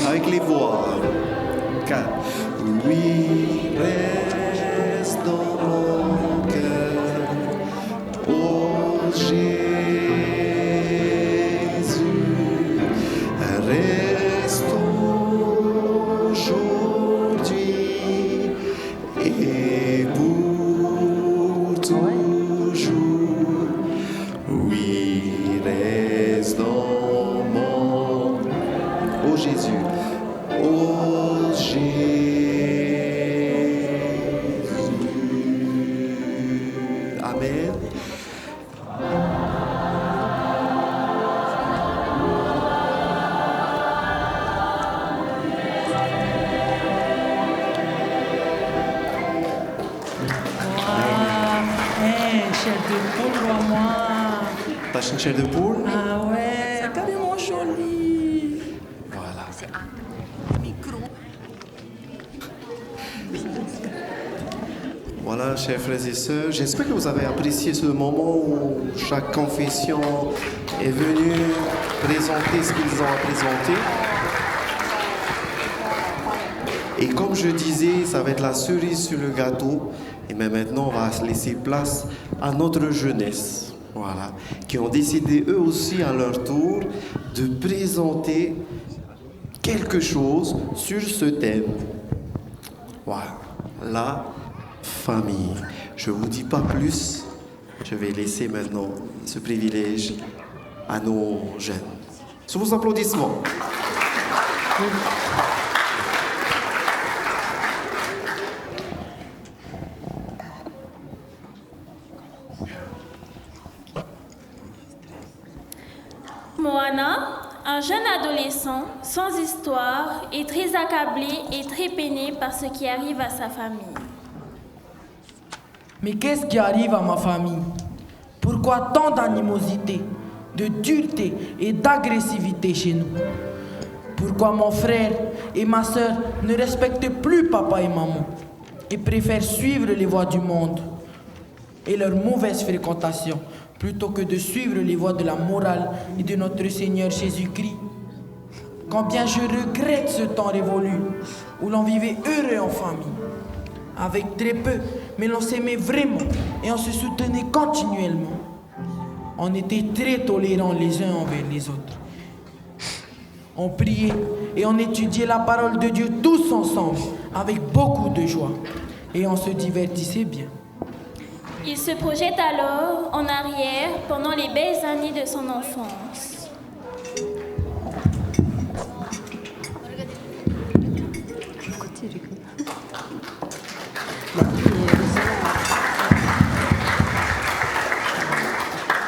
Avec les voix. Car oui, reste dans mon cœur. Oh Jésus, reste aujourd'hui et pour toujours. Oui, reste dans mon... Oh Jésus, oh Jésus. Amen. Chair de poule, vois-moi. T'as une chair de poule? Ah ouais, carrément joli. Voilà. Voilà, chers frères et sœurs, j'espère que vous avez apprécié ce moment où chaque confession est venue présenter ce qu'ils ont à présenter. Et comme je disais, ça va être la cerise sur le gâteau. Et bien maintenant, on va laisser place à notre jeunesse, voilà, qui ont décidé eux aussi à leur tour de présenter quelque chose sur ce thème. Voilà, la famille. Je ne vous dis pas plus, je vais laisser maintenant ce privilège à nos jeunes. Sous vos applaudissements. Moana, un jeune adolescent sans histoire, est très accablé et très peiné par ce qui arrive à sa famille. Mais qu'est-ce qui arrive à ma famille? Pourquoi tant d'animosité, de dureté et d'agressivité chez nous? Pourquoi mon frère et ma sœur ne respectent plus papa et maman et préfèrent suivre les voies du monde et leur mauvaise fréquentation plutôt que de suivre les voies de la morale et de notre Seigneur Jésus-Christ? Combien je regrette ce temps révolu où l'on vivait heureux en famille, avec très peu, mais l'on s'aimait vraiment et on se soutenait continuellement. On était très tolérants les uns envers les autres. On priait et on étudiait la parole de Dieu tous ensemble, avec beaucoup de joie, et on se divertissait bien. Il se projette alors en arrière pendant les belles années de son enfance.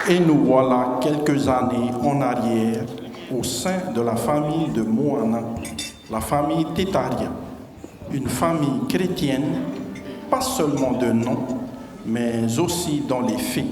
Et nous voilà quelques années en arrière au sein de la famille de Moana, la famille Tetaria, une famille chrétienne, pas seulement de nom, mais aussi dans les faits.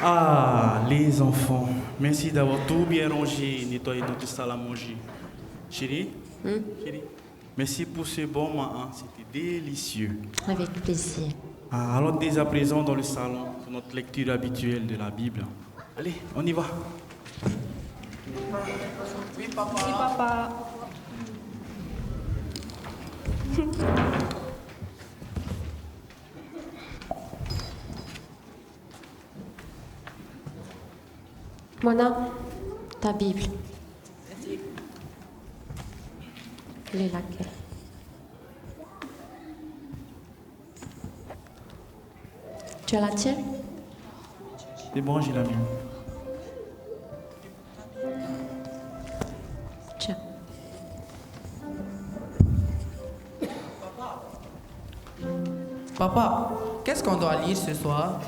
Ah, les enfants, merci d'avoir tout bien rangé, nettoyé notre salle à manger. Chérie, chérie, merci pour ce bon moment, c'était délicieux. Avec plaisir. Ah, allons dès à présent dans le salon pour notre lecture habituelle de la Bible. Allez, on y va. Oui, papa. Oui, papa. Moana, ta Bible. Elle est laquelle? Tu as la tienne? C'est bon, j'ai la mienne. Tiens. Papa, qu'est-ce qu'on doit lire ce soir?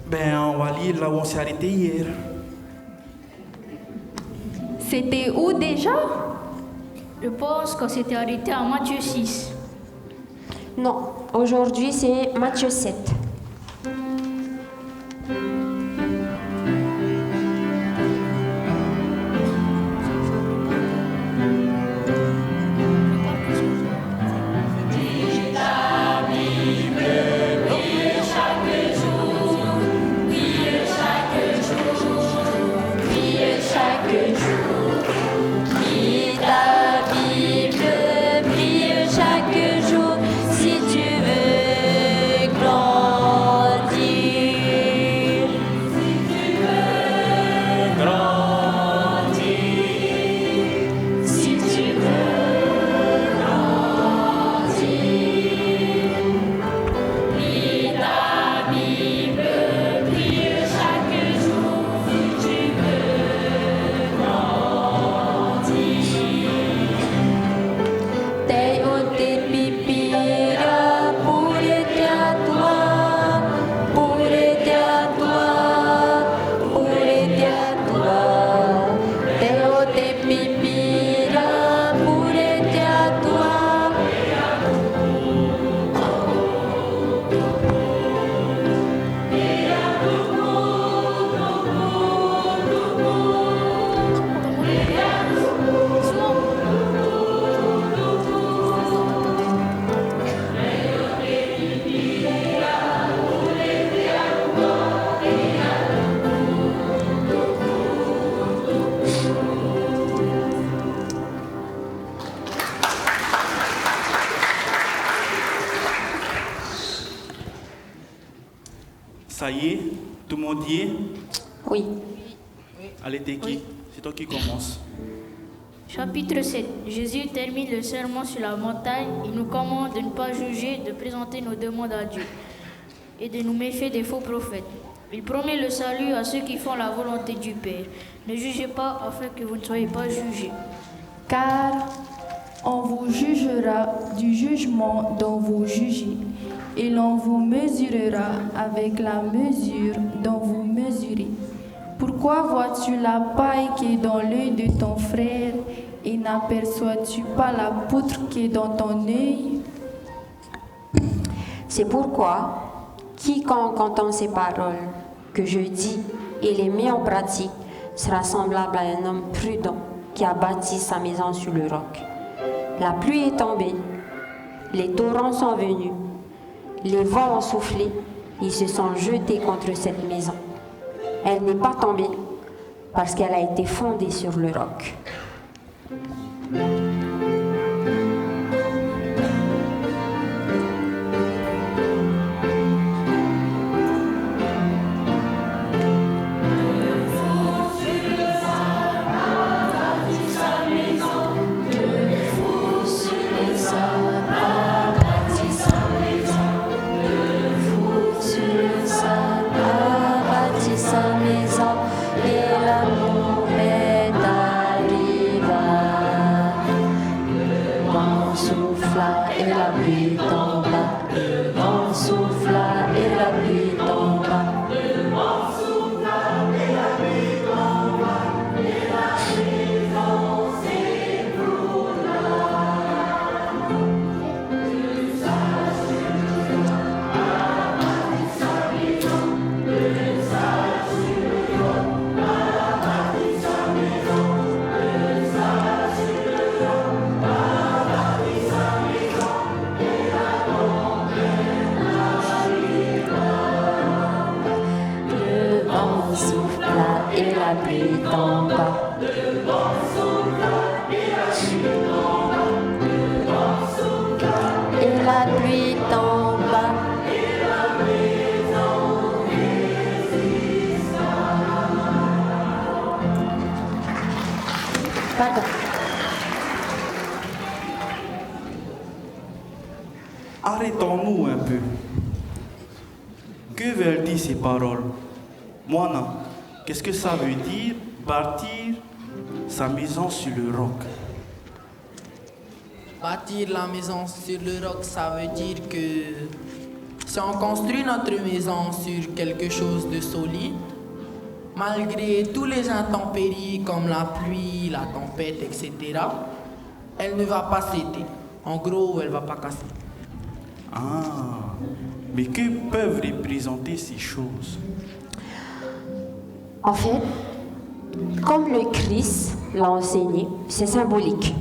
Ben, on va lire là où on s'est arrêté hier. C'était où déjà? Je pense qu'on s'était arrêté à Matthieu 6. Non, aujourd'hui c'est Matthieu 7. Ça y est, tout le monde y est? Oui. Allez, t'es qui? C'est toi qui commence. Chapitre 7. Jésus termine le sermon sur la montagne. Il nous commande de ne pas juger, de présenter nos demandes à Dieu et de nous méfier des faux prophètes. Il promet le salut à ceux qui font la volonté du Père. Ne jugez pas afin que vous ne soyez pas jugés. Car on vous jugera du jugement dont vous jugez, et l'on vous mesurera avec la mesure dont vous mesurez. Pourquoi vois-tu la paille qui est dans l'œil de ton frère et n'aperçois-tu pas la poutre qui est dans ton œil? C'est pourquoi, quiconque entend ces paroles que je dis et les met en pratique sera semblable à un homme prudent qui a bâti sa maison sur le roc. La pluie est tombée, les torrents sont venus, les vents ont soufflé, ils se sont jetés contre cette maison. Elle n'est pas tombée parce qu'elle a été fondée sur le roc. Arrêtons-nous un peu. Que veulent dire ces paroles? Moana, qu'est-ce que ça veut dire bâtir sa maison sur le roc? Bâtir la maison sur le roc, ça veut dire que si on construit notre maison sur quelque chose de solide, malgré tous les intempéries comme la pluie, la tempête, etc., elle ne va pas céder. En gros, elle ne va pas casser. Ah, mais que peuvent représenter ces choses? En fait, comme le Christ l'a enseigné, c'est symbolique.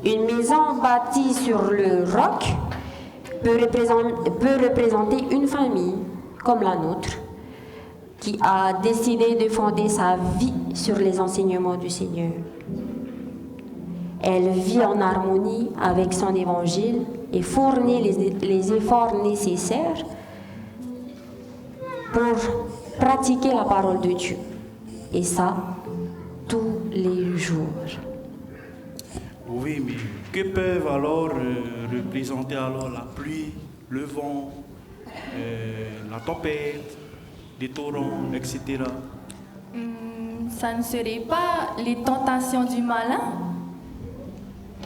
Une maison bâtie sur le roc peut représenter une famille comme la nôtre qui a décidé de fonder sa vie sur les enseignements du Seigneur. Elle vit en harmonie avec son évangile et fournit les efforts nécessaires pour pratiquer la parole de Dieu. Et ça, tous les jours. Oui, mais que peuvent alors représenter alors la pluie, le vent, la tempête, les torrents, etc. Ça ne serait pas les tentations du malin?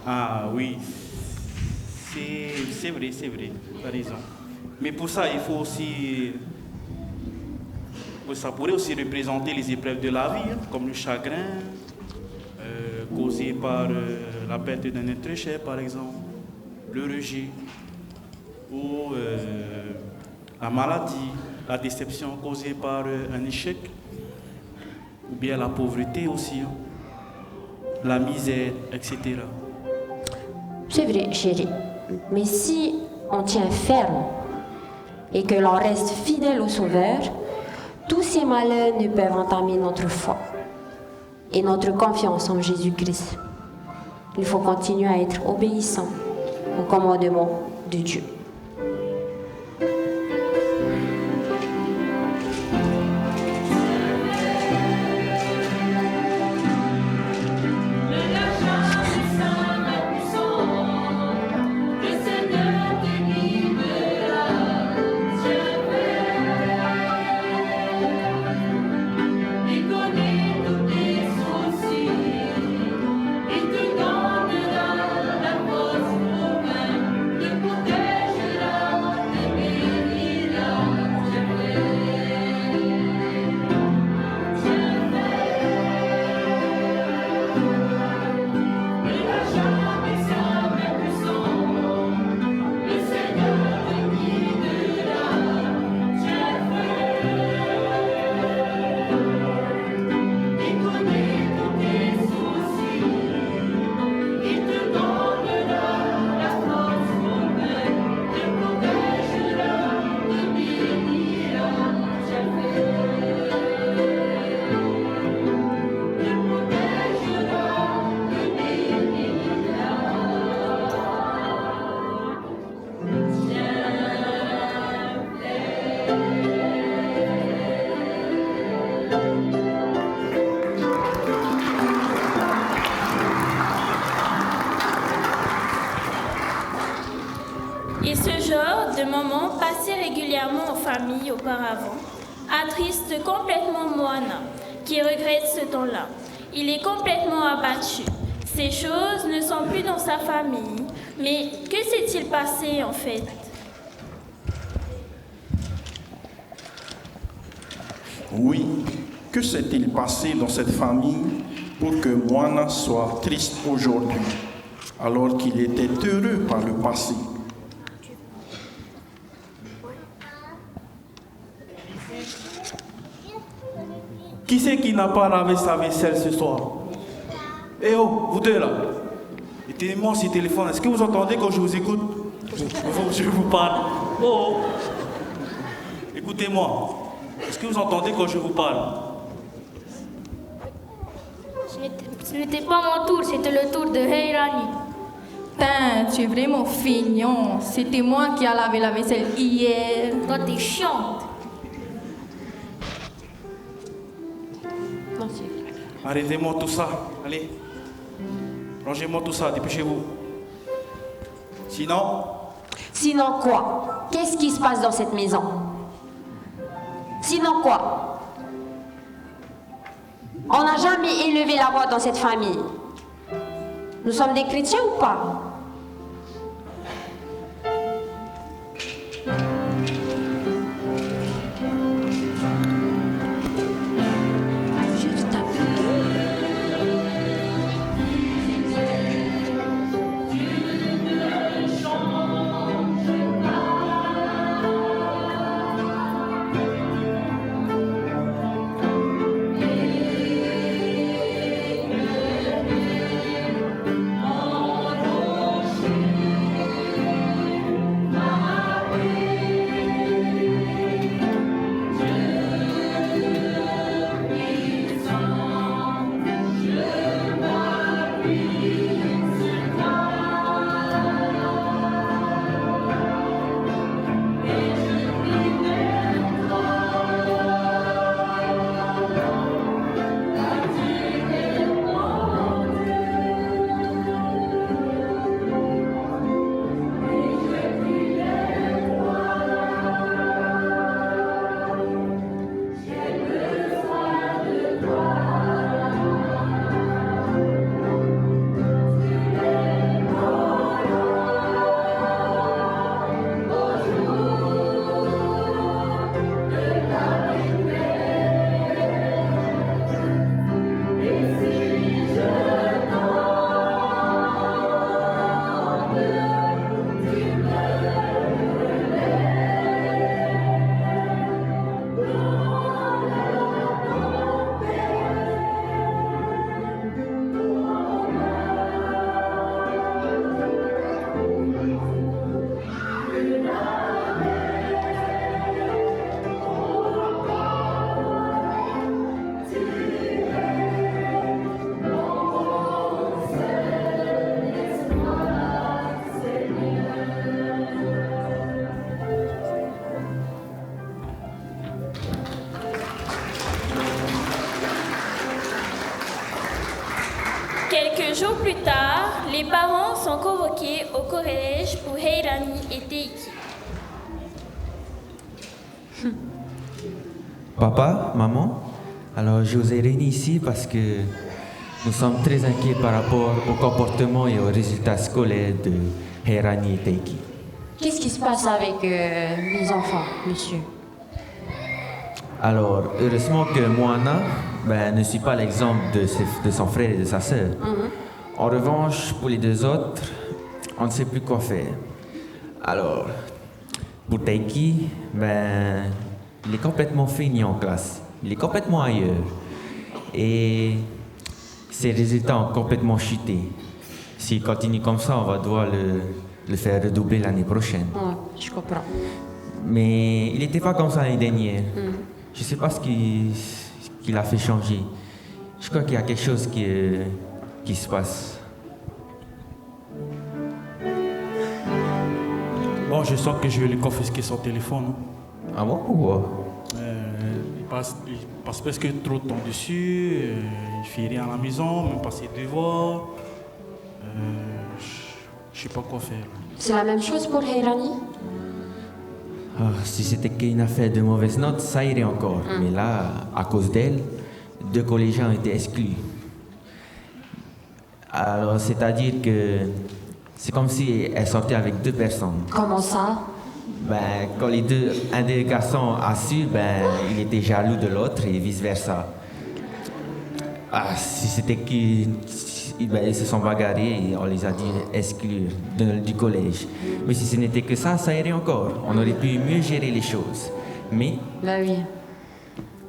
Ah oui, c'est vrai, tu as raison. Mais pour ça, il faut aussi... Ça pourrait aussi représenter les épreuves de la vie, comme le chagrin, causé par la perte d'un être cher, par exemple, le rejet, ou la maladie, la déception causée par un échec, ou bien la pauvreté aussi, la misère, etc. C'est vrai, chérie. Mais si on tient ferme et que l'on reste fidèle au Sauveur, tous ces malheurs ne peuvent entamer notre foi et notre confiance en Jésus-Christ. Il faut continuer à être obéissant au commandement de Dieu. Et ce genre de moment passé régulièrement en famille auparavant attriste complètement Moana, qui regrette ce temps-là. Il est complètement abattu. Ces choses ne sont plus dans sa famille. Mais que s'est-il passé en fait? Oui, que s'est-il passé dans cette famille pour que Moana soit triste aujourd'hui, alors qu'il était heureux par le passé? Qui c'est qui n'a pas lavé sa vaisselle ce soir? Eh oh, vous deux là. Éteignez-moi ce téléphone. Est-ce que vous entendez quand je vous écoute? Je vous parle. Oh, écoutez-moi. Est-ce que vous entendez quand je vous parle? Ce n'était pas mon tour, c'était le tour de Heirani. Putain, tu es vraiment feignant. C'était moi qui a lavé la vaisselle hier. Toi, t'es chiante. Arrêtez-moi tout ça. Allez. Rangez-moi tout ça, dépêchez-vous. Sinon... Sinon quoi? Qu'est-ce qui se passe dans cette maison? Sinon quoi? On n'a jamais élevé la voix dans cette famille. Nous sommes des chrétiens ou pas? jours plus tard, les parents sont convoqués au collège pour Heirani et Teiki. Papa, maman, alors je vous ai réunis ici parce que nous sommes très inquiets par rapport au comportement et aux résultats scolaires de Heirani et Teiki. Qu'est-ce qui se passe avec mes enfants, monsieur? Alors, heureusement que Moana ne suit pas l'exemple de son frère et de sa sœur. En revanche, pour les deux autres, on ne sait plus quoi faire. Alors, pour Teiki, il est complètement fini en classe. Il est complètement ailleurs. Et ses résultats ont complètement chuté. S'il continue comme ça, on va devoir le faire redoubler l'année prochaine. Je comprends. Mais il n'était pas comme ça l'année dernière. Je ne sais pas ce qui l'a fait changer. Je crois qu'il y a quelque chose qui se passe. Bon, je sens que je vais lui confisquer son téléphone. Ah bon? Pourquoi? Il passe presque trop de temps dessus, il fait rien à la maison, même pas ses devoirs. Je sais pas quoi faire. C'est la même chose pour Heirani? Si c'était qu'une affaire de mauvaises notes, ça irait encore. Mais là, à cause d'elle, 2 collégiens ont été exclus. Alors, c'est-à-dire que c'est comme si elle sortait avec 2 personnes. Comment ça? Quand un des garçons a su, il était jaloux de l'autre et vice-versa. Si c'était qu'ils se sont bagarrés et on les a dit exclure du collège. Mais si ce n'était que ça irait encore. On aurait pu mieux gérer les choses. Mais oui.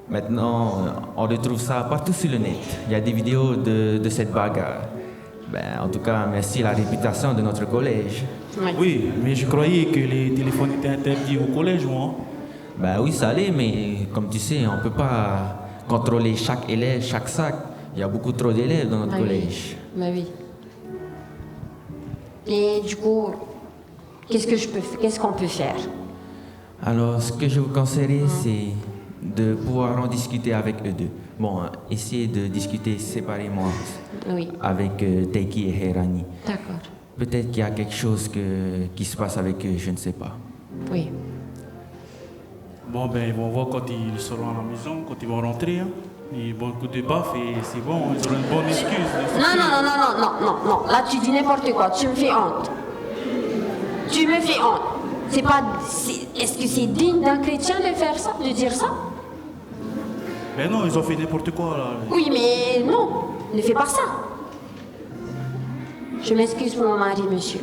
Maintenant, on retrouve ça partout sur le net. Il y a des vidéos de cette bagarre. En tout cas, merci à la réputation de notre collège. Oui, mais je croyais que les téléphones étaient interdits au collège, moi. Oui, ça l'est, mais comme tu sais, on ne peut pas contrôler chaque élève, chaque sac. Il y a beaucoup trop d'élèves dans notre collège. Oui. Et du coup, qu'est-ce qu'on peut faire? Alors, ce que je vous conseillerais, c'est de pouvoir en discuter avec eux deux. Essayez de discuter séparément avec Teiki et Heirani. D'accord. Peut-être qu'il y a quelque chose qui se passe avec eux, je ne sais pas. Oui. Bon, ils vont voir quand ils seront à la maison, quand ils vont rentrer. Et bon coup de baffe et c'est bon, ils auront une bonne excuse. Non. Là, tu dis n'importe quoi. Tu me fais honte. Est-ce que c'est digne d'un chrétien de faire ça, de dire ça? Mais non, ils ont fait n'importe quoi là. Oui, mais non, ne fais pas ça. Je m'excuse pour mon mari, monsieur.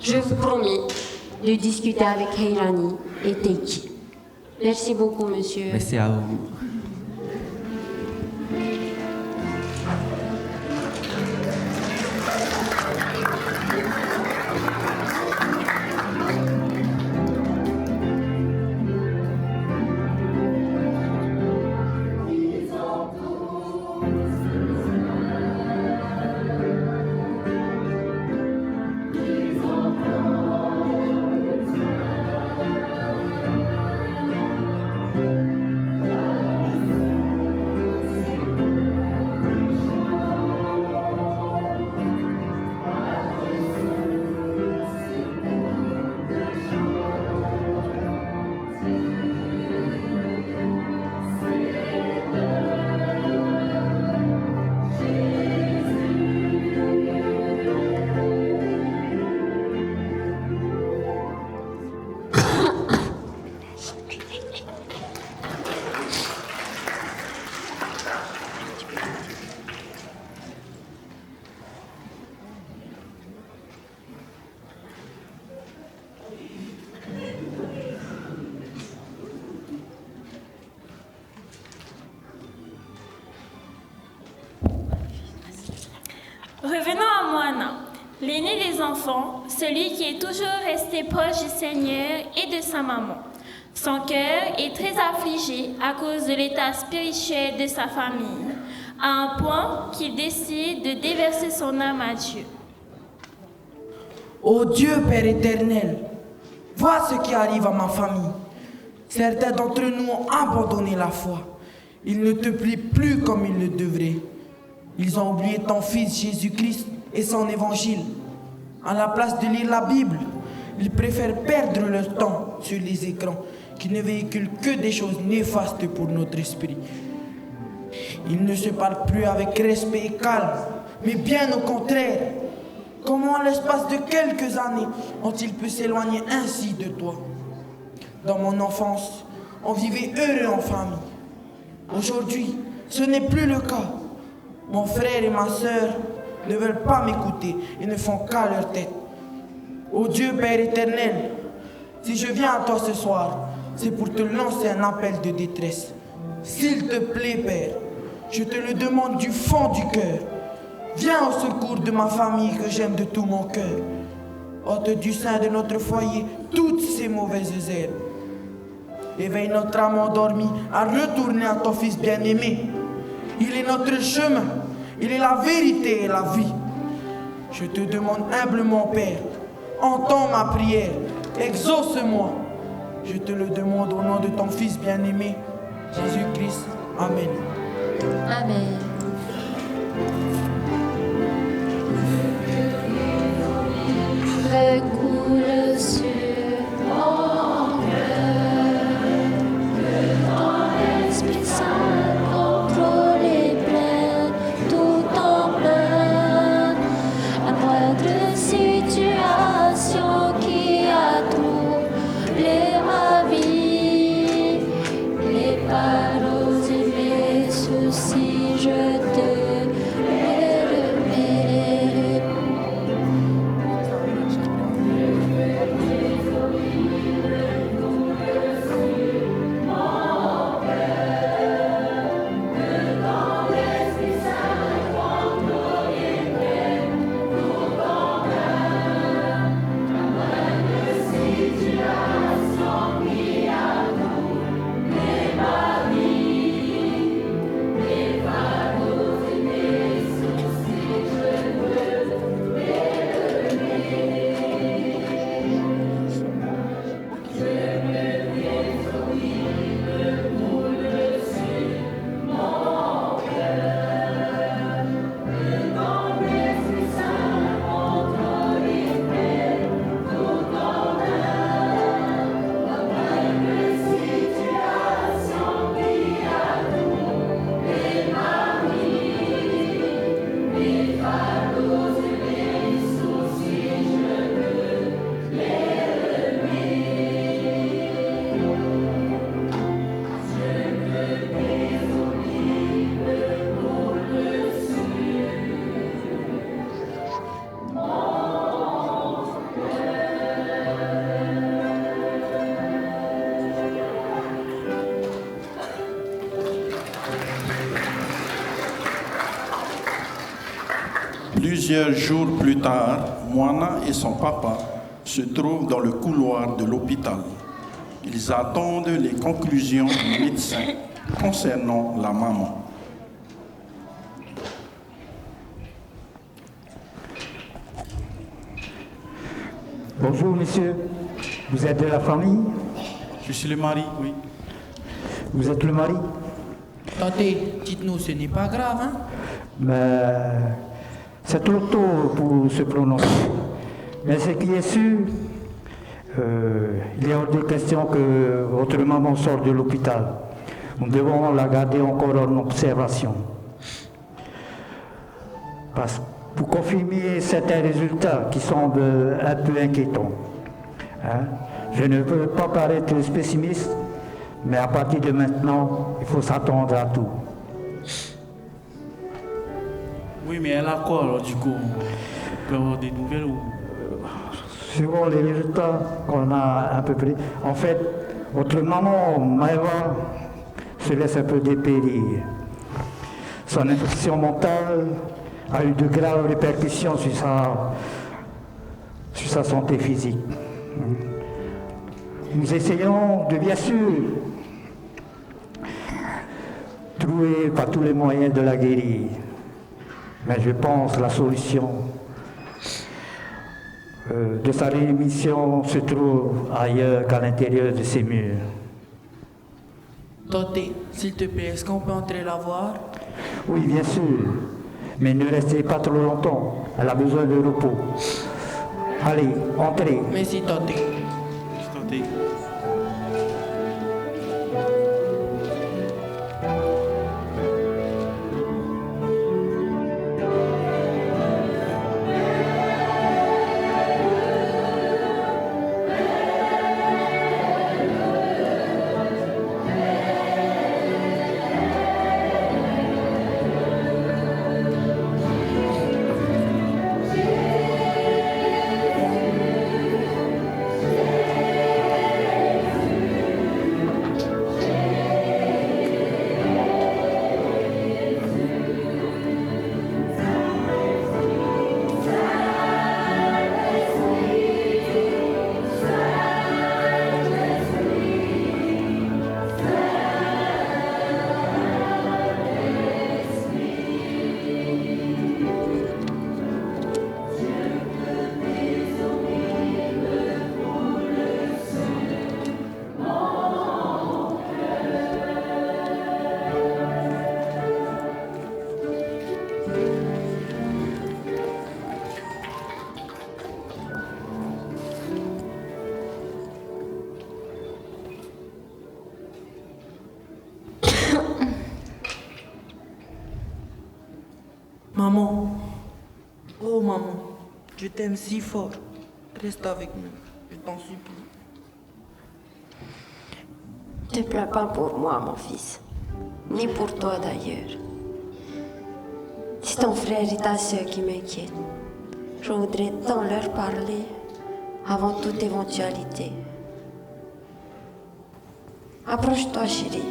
Je vous promets de discuter avec Heirani et Teiki. Merci beaucoup, monsieur. Merci à vous. Revenons à Moana, l'aîné des enfants, celui qui est toujours resté proche du Seigneur et de sa maman. Son cœur est très affligé à cause de l'état spirituel de sa famille, à un point qu'il décide de déverser son âme à Dieu. Ô Dieu Père éternel, vois ce qui arrive à ma famille. Certains d'entre nous ont abandonné la foi. Ils ne te prient plus comme ils le devraient. Ils ont oublié ton Fils Jésus-Christ et son évangile. À la place de lire la Bible, ils préfèrent perdre leur temps sur les écrans qui ne véhiculent que des choses néfastes pour notre esprit. Ils ne se parlent plus avec respect et calme, mais bien au contraire. Comment, en l'espace de quelques années, ont-ils pu s'éloigner ainsi de toi? Dans mon enfance, on vivait heureux en famille. Aujourd'hui, ce n'est plus le cas. Mon frère et ma sœur ne veulent pas m'écouter et ne font qu'à leur tête. Ô Dieu Père éternel, si je viens à toi ce soir, c'est pour te lancer un appel de détresse. S'il te plaît, Père, je te le demande du fond du cœur. Viens au secours de ma famille que j'aime de tout mon cœur. Ôte du sein de notre foyer toutes ces mauvaises herbes. Éveille notre âme endormie à retourner à ton Fils bien-aimé. Il est notre chemin, il est la vérité et la vie. Je te demande humblement, Père, entends ma prière, exauce-moi. Je te le demande au nom de ton Fils bien-aimé, Jésus-Christ. Amen. Amen. Recoule sur mon cœur, que ton Esprit Saint contrôle et prenne tout en main. La moindre situation qui a troublé ma vie, les paroles et mes soucis, je te les remets. Plusieurs jours plus tard, Moana et son papa se trouvent dans le couloir de l'hôpital. Ils attendent les conclusions du médecin concernant la maman. Bonjour monsieur, vous êtes de la famille? Je suis le mari, oui. Vous êtes le mari? Tantez, dites-nous, ce n'est pas grave, hein? Mais c'est trop tôt pour se prononcer. Mais ce qui est sûr, il est hors de question que votre maman sorte de l'hôpital. Nous devons la garder encore en observation. Pour confirmer certains résultats qui semblent un peu inquiétants. Hein? Je ne veux pas paraître pessimiste, mais à partir de maintenant, il faut s'attendre à tout. Oui, mais elle a quoi alors du coup? On peut avoir des nouvelles ou... Suivant les résultats qu'on a à peu près. En fait, votre maman, Maëva, se laisse un peu dépérir. Son infection mentale a eu de graves répercussions sur sa santé physique. Nous essayons de bien sûr trouver par tous les moyens de la guérir. Mais je pense que la solution de sa rémission se trouve ailleurs qu'à l'intérieur de ces murs. Tantez, s'il te plaît, est-ce qu'on peut entrer la voir? Oui, bien sûr. Mais ne restez pas trop longtemps. Elle a besoin de repos. Allez, entrez. Merci, Tante. Maman, oh maman, je t'aime si fort. Reste avec nous, je t'en supplie. Ne pleure pas pour moi, mon fils, ni pour toi d'ailleurs. C'est ton frère et ta sœur qui m'inquiètent. Je voudrais tant leur parler avant toute éventualité. Approche-toi, chérie.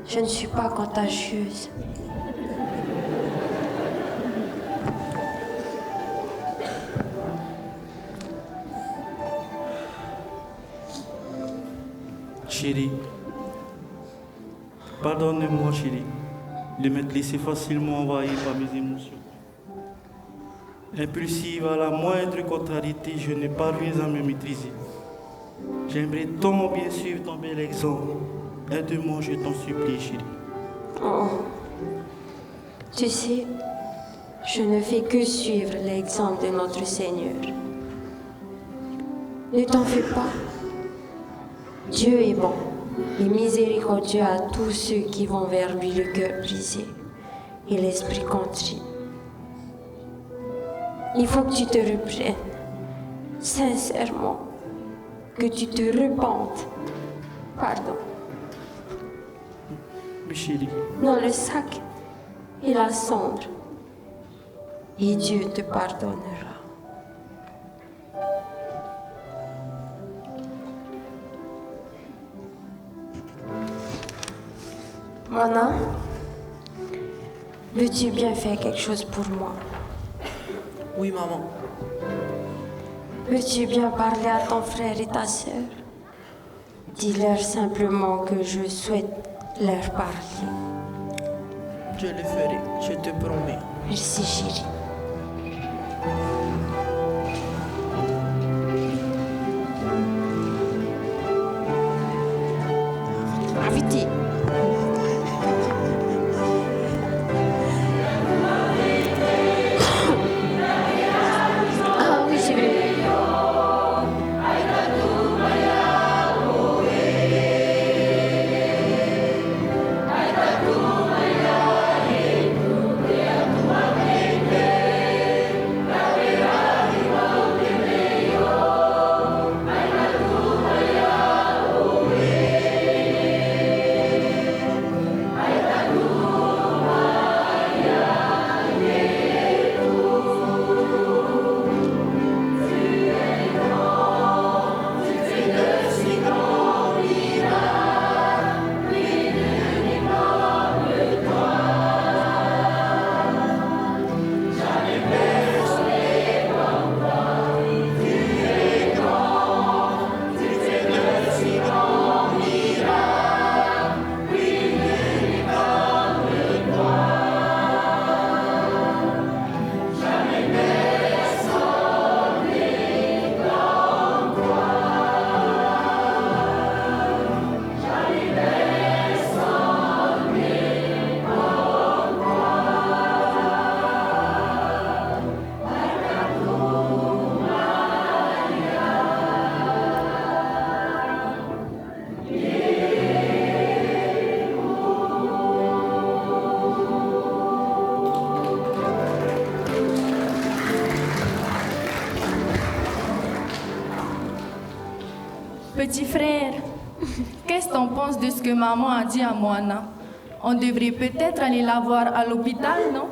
Je ne suis pas contagieuse. Chérie, pardonne-moi, chérie, de m'être laissé facilement envahi par mes émotions. Impulsive à la moindre contrariété, je n'ai pas parviens à me maîtriser. J'aimerais tant bien suivre ton bel exemple. Aide-moi, je t'en supplie, chérie. Oh, tu sais, je ne fais que suivre l'exemple de notre Seigneur. Ne t'en fais pas. Dieu est bon et miséricordieux à tous ceux qui vont vers lui le cœur brisé et l'esprit contrit. Il faut que tu te reprennes, sincèrement, que tu te repentes. Pardon. Mais chérie. Dans le sac et la cendre, et Dieu te pardonnera. Mana, veux-tu bien faire quelque chose pour moi? Oui, maman. Veux-tu bien parler à ton frère et ta sœur? Dis-leur simplement que je souhaite leur parler. Je le ferai, je te promets. Merci, chérie. Invité. Ah oui, c'est vrai. Amen. Petit frère, qu'est-ce que t'en penses de ce que maman a dit à Moana? On devrait peut-être aller la voir à l'hôpital, non?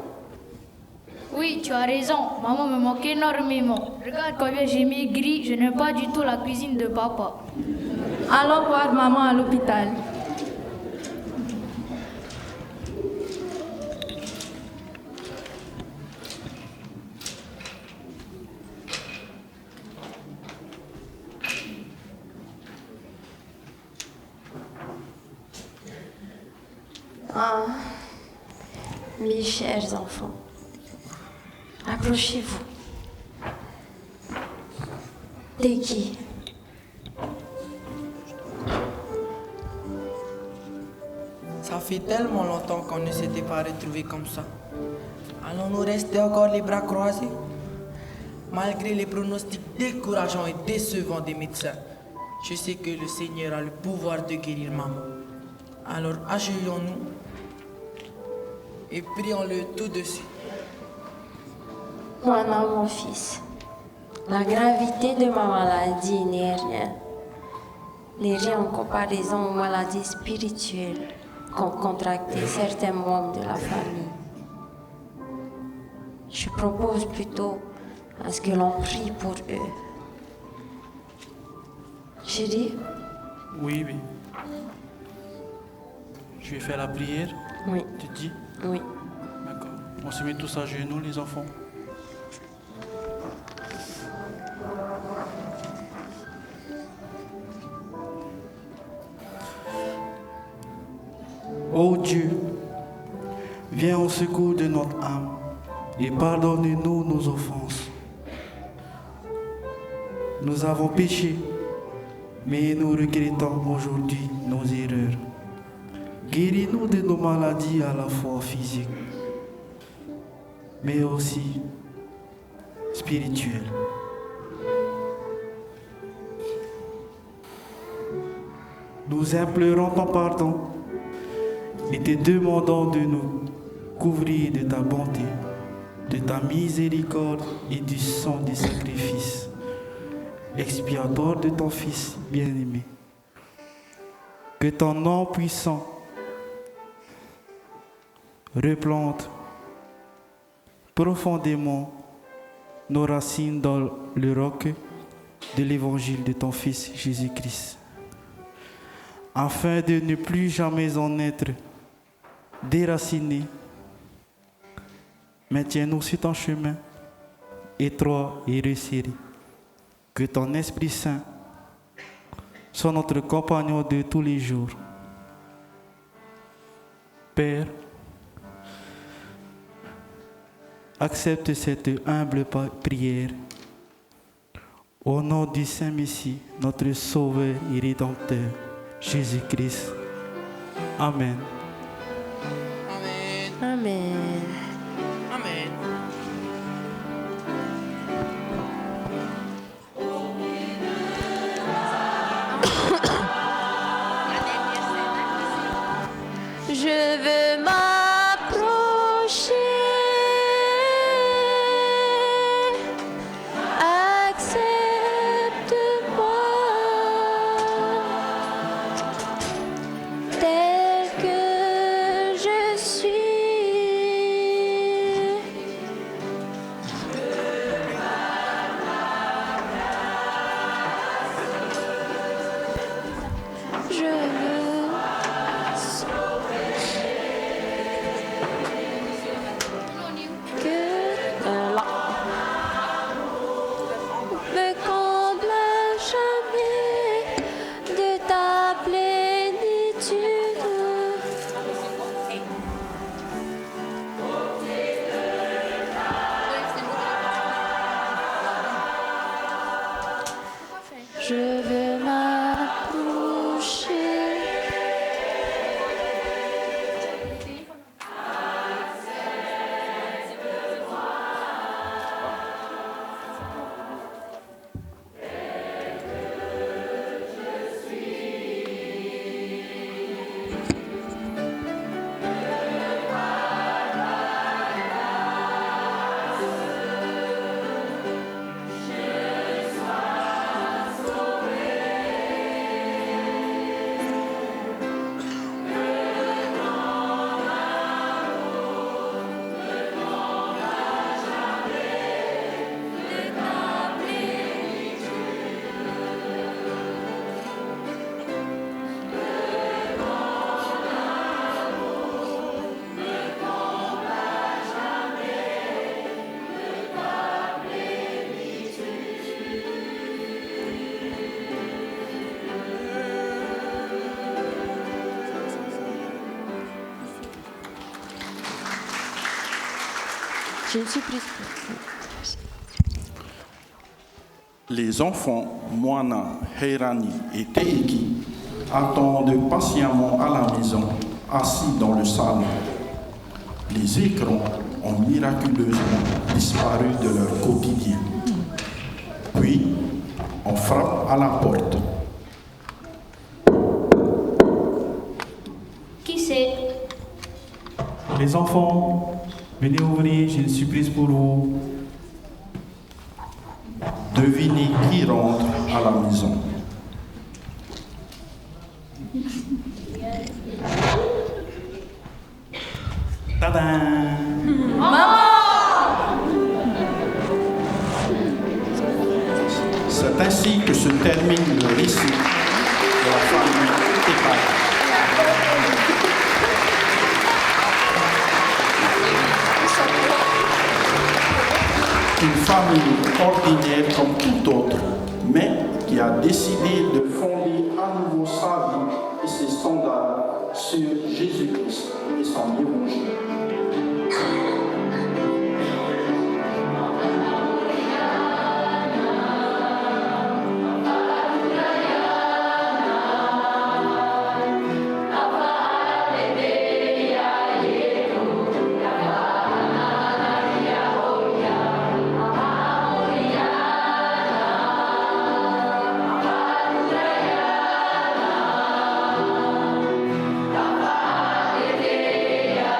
Oui, tu as raison. Maman me manque énormément. Regarde combien j'ai maigri. Je n'aime pas du tout la cuisine de papa. Allons voir maman à l'hôpital. Ah, mes chers enfants, approchez-vous. T'es qui? Ça fait tellement longtemps qu'on ne s'était pas retrouvés comme ça. Allons-nous rester encore les bras croisés? Malgré les pronostics décourageants et décevants des médecins, je sais que le Seigneur a le pouvoir de guérir maman. Alors agenouillons-nous et prions-le tout de suite. Moana, mon fils, la gravité de ma maladie n'est rien en comparaison aux maladies spirituelles qu'ont contracté certains membres de la famille. Je propose plutôt à ce que l'on prie pour eux. Chérie? Oui. Je vais faire la prière. Oui. Tu dis? Oui. D'accord. On se met tous à genoux, les enfants. Ô Dieu, viens au secours de notre âme et pardonne-nous nos offenses. Nous avons péché, mais nous regrettons aujourd'hui nos erreurs. Guéris-nous de nos maladies à la fois physiques, mais aussi spirituelles. Nous implorons ton pardon et te demandons de nous couvrir de ta bonté, de ta miséricorde et du sang du sacrifice expiatoire de ton Fils bien-aimé. Que ton nom puissant replante profondément nos racines dans le roc de l'évangile de ton Fils Jésus-Christ, afin de ne plus jamais en être déracinés. Maintiens-nous sur ton chemin étroit et resserré. Que ton Esprit Saint soit notre compagnon de tous les jours. Père, accepte cette humble prière au nom du Saint Messie, notre Sauveur et Rédempteur, Jésus-Christ. Amen. Amen. Amen. Je veux m'approcher, accepte-moi tel que je suis. Je veux me comble à jamais de ta plénitude. Je veux m'approcher. Je ne suis prise pour ça. Les enfants, Moana, Heirani et Teiki, attendent patiemment à la maison, assis dans le salon. Les écrans ont miraculeusement disparu de leur quotidien. Puis, on frappe à la porte. Qui c'est? Les enfants, venez ouvrir, j'ai une surprise pour vous. Devinez qui rentre à la maison. Tadam! C'est ainsi que se termine le récit de la famille Tétari. Une famille ordinaire comme toute autre, mais qui a décidé de fonder à nouveau sa vie et ses standards sur Jésus-Christ et son évangile. Yeah.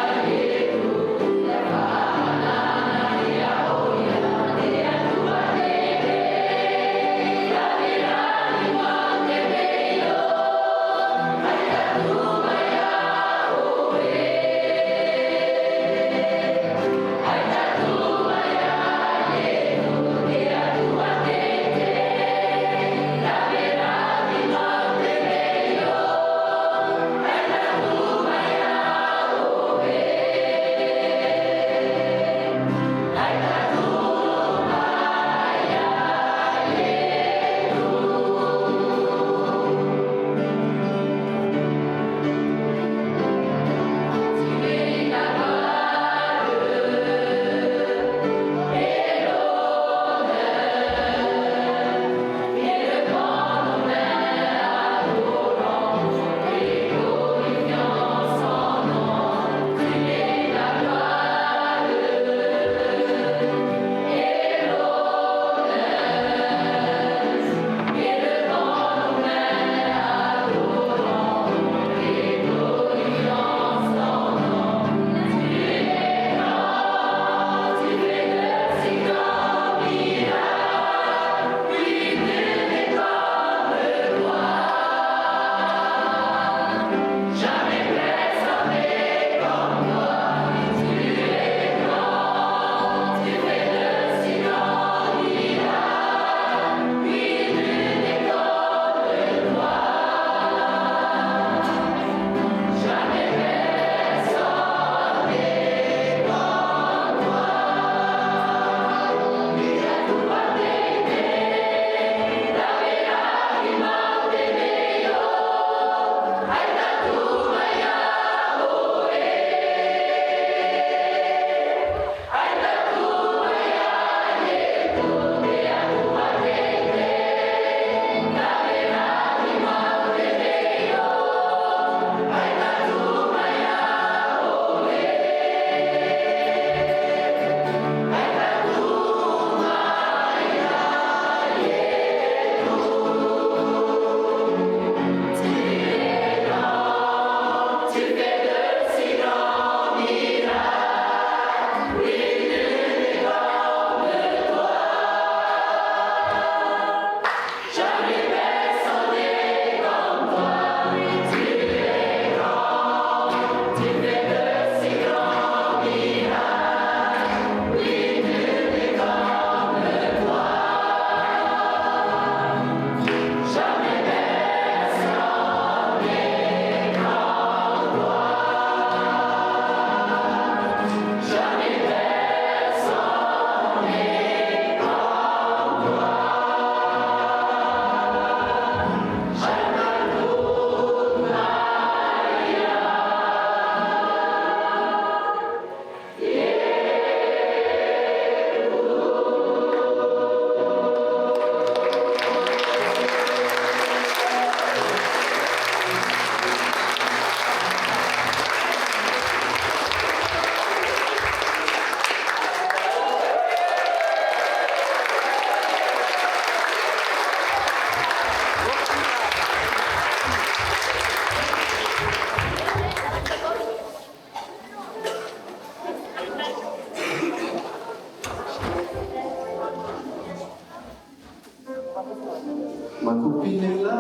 Ma copine est là.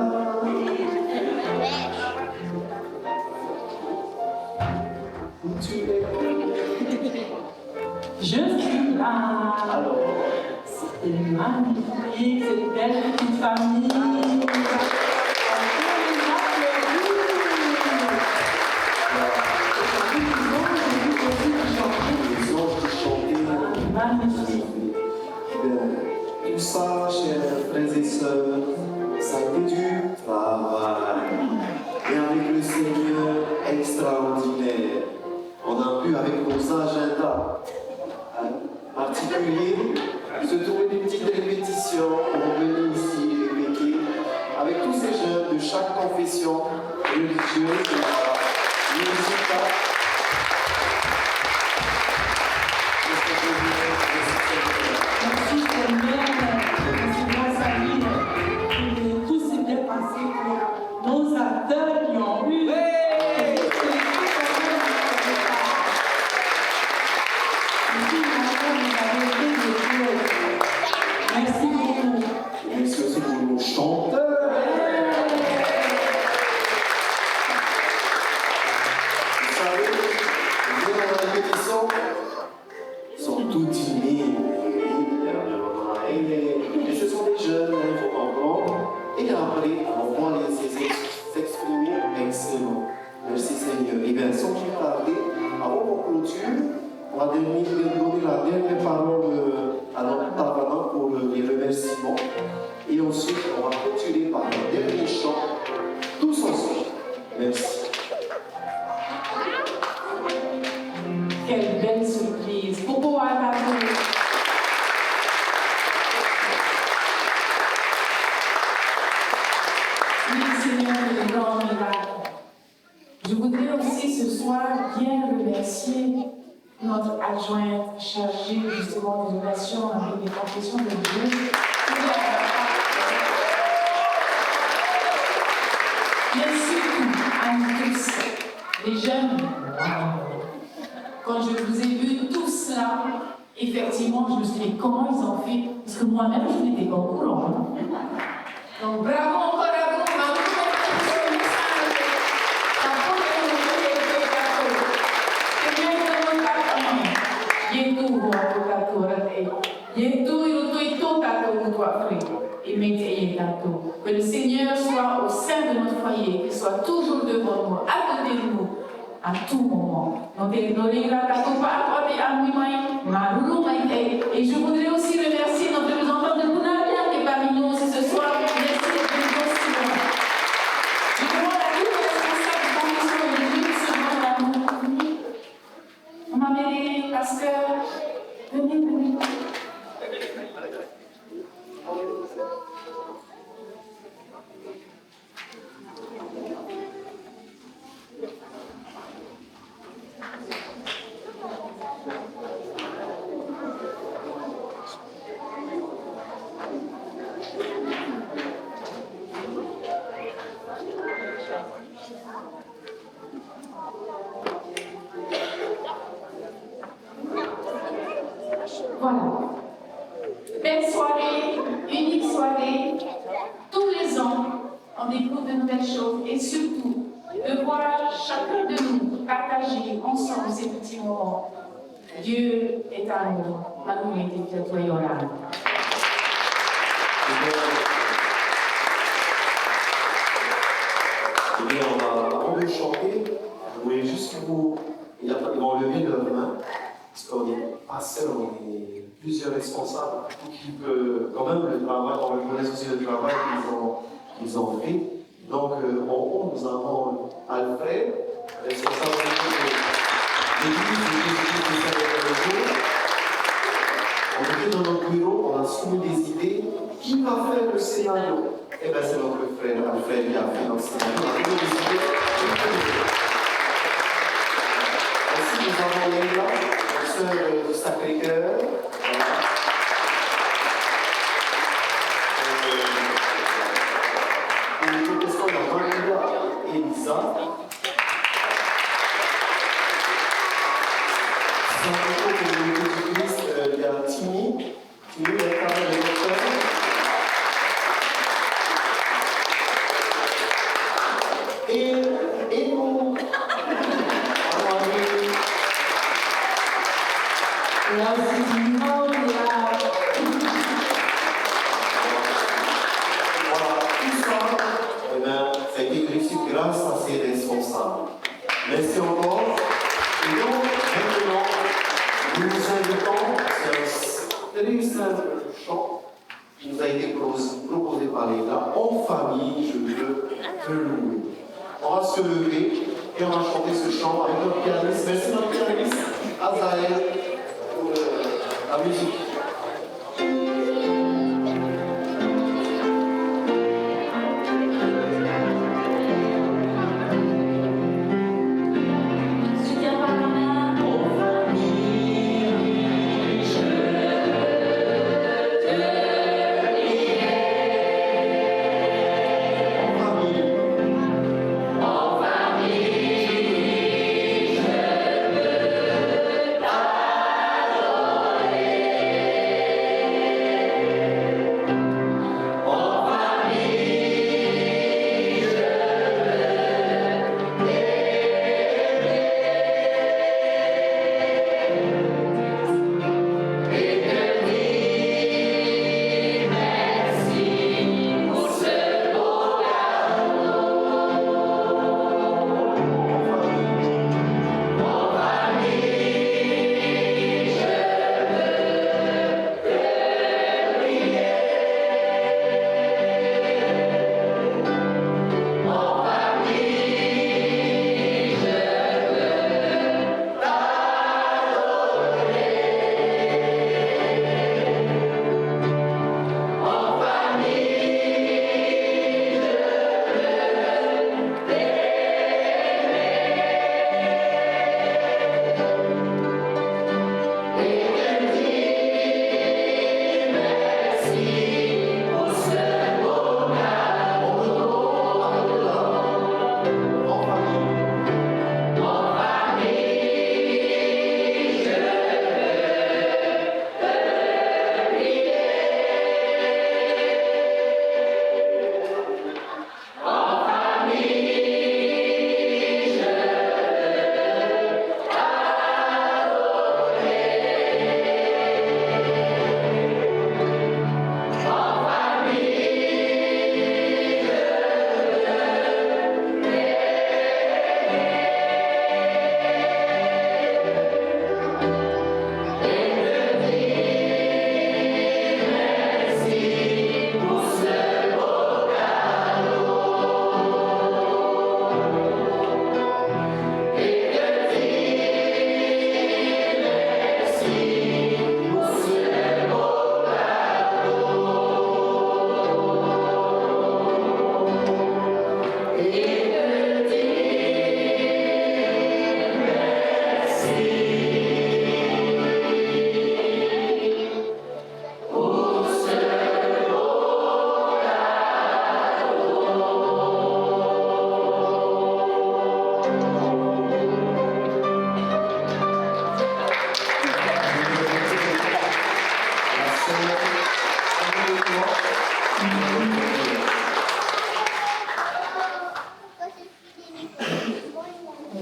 Où tu es? Je suis là. Alors, c'est magnifique, cette belle petite famille. Magnifique. Tout ça, chers frères et sœurs, ça a été du travail. Et avec le Seigneur extraordinaire, on a pu, avec nos agendas particuliers, se trouver des petites répétitions pour venir ici répéter avec tous ces jeunes de chaque confession religieuse. Merci Seigneur, c'est grâce à lui que tout s'est bien passé pour nos acteurs qui ont eu. Merci beaucoup. Merci aussi pour nos chanteurs. Vous savez, les gens dans la répétition sont tout timides. Et ce sont des jeunes, il faut comprendre. Et après, on va les s'exprimer excellent. Merci Seigneur. Et bien, sans plus tarder, avant qu'on clôture, on va donner la dernière parole à notre parlement pour les remerciements. Et ensuite, on va clôturer par le dernier chant, tous ensemble. Merci. Quelle belle surprise pour pouvoir t'appeler. Oui, Seigneur, le grand miracle. Je voudrais aussi ce soir bien remercier notre adjointe chargée justement des relations avec les confessions de Dieu. Mais surtout à nous tous, les jeunes. Quand je vous ai vu tous là, effectivement, je me suis dit comment ils ont fait, parce que moi-même je n'étais pas au courant. Donc bravo encore à vous, bravo. Que le Seigneur soit au sein de notre foyer, qu'il soit toujours devant nous, à côté de nous, à tout moment. Et je voudrais aussi remercier notre représentant de Bounabia qui est parmi nous aussi ce soir. Je demande à tous les responsables de commission de Dieu de se rendre à nous. On m'a mêlé, pasteur. Venez. Voilà. Belle soirée, unique soirée. Tous les ans, on découvre de nouvelles choses et surtout de voir chacun de nous partager ensemble ces petits moments. Dieu est à nous. Eh bien, avant de chanter, je voulais juste vous. Ils vont lever leurs mains, parce qu'on est pasteurs, on est plusieurs responsables qui peuvent quand même le travail, on reconnaît aussi le travail qu'ils ont fait. Donc, en haut, nous avons Alfred, responsable de l'église. On était dans notre bureau, on a soumis des idées. Qui va faire le scénario? Eh bien, c'est notre frère Alfred qui a fait notre scénario. On a trouvé des idées. Ensuite, nous avons Leila, la sœur du Sacré-Cœur. Pour les protestants, il y a Maria et Elisa. Pour le Christ, il y a Timmy. Timmy, il y a Carole et Docteur. grâce à ses responsables. Merci encore. Et donc, maintenant, nous nous invitons, c'est un très simple chant qui nous a été proposé par l'État. En famille, je veux te louer. On va se lever et on va chanter ce chant avec notre pianiste. Merci notre pianiste, Azaël, pour la musique.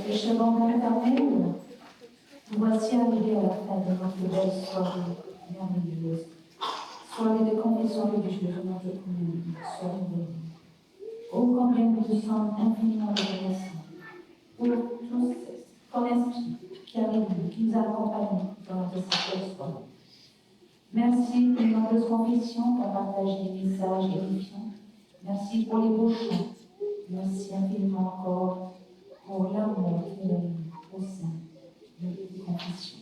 Richement maternel, nous voici arrivés à la fin de notre belle soirée merveilleuse. Soirée de confession religieuse, notre communion, soirée de vie. Oh, combien nous nous sommes infiniment reconnaissants pour tous ton esprit qui arrive, qui nous accompagne dans cette belle soirée. Merci pour nos deux confessions pour partager des messages édifiants. Merci pour les beaux chants. Merci infiniment encore pour l'amour qui est au sein de nos confessions.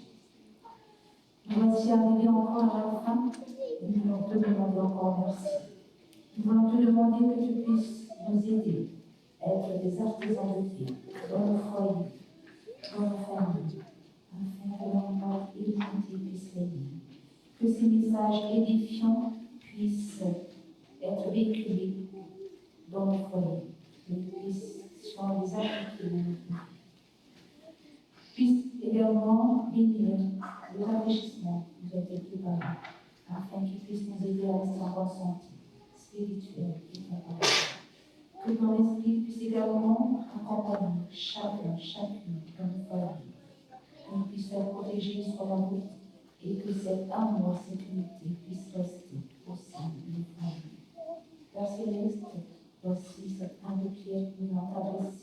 Nous voici arrivés encore à la fin et nous voulons te demander encore merci. Nous voulons te demander que tu puisses nous aider à être des artisans de Dieu dans nos foyers, dans nos familles, afin que l'amour et l'unité puissent régner. Que ces messages édifiants puissent être véhiculés dans nos foyers, que nous puissions les appliquer dans notre vie. Puisse également bénir le rafraîchissement qui nous a été préparé, afin qu'il puisse nous aider à rester en bonne santé spirituelle et temporelle. Que ton esprit puisse également accompagner chacune dans nos foyers, que nous puissions être protégés sur la route et que cet amour, cette unité puisse rester au sein de nos foyers. Père Céleste, Voici ce temps de prière que nous allons t'adresser.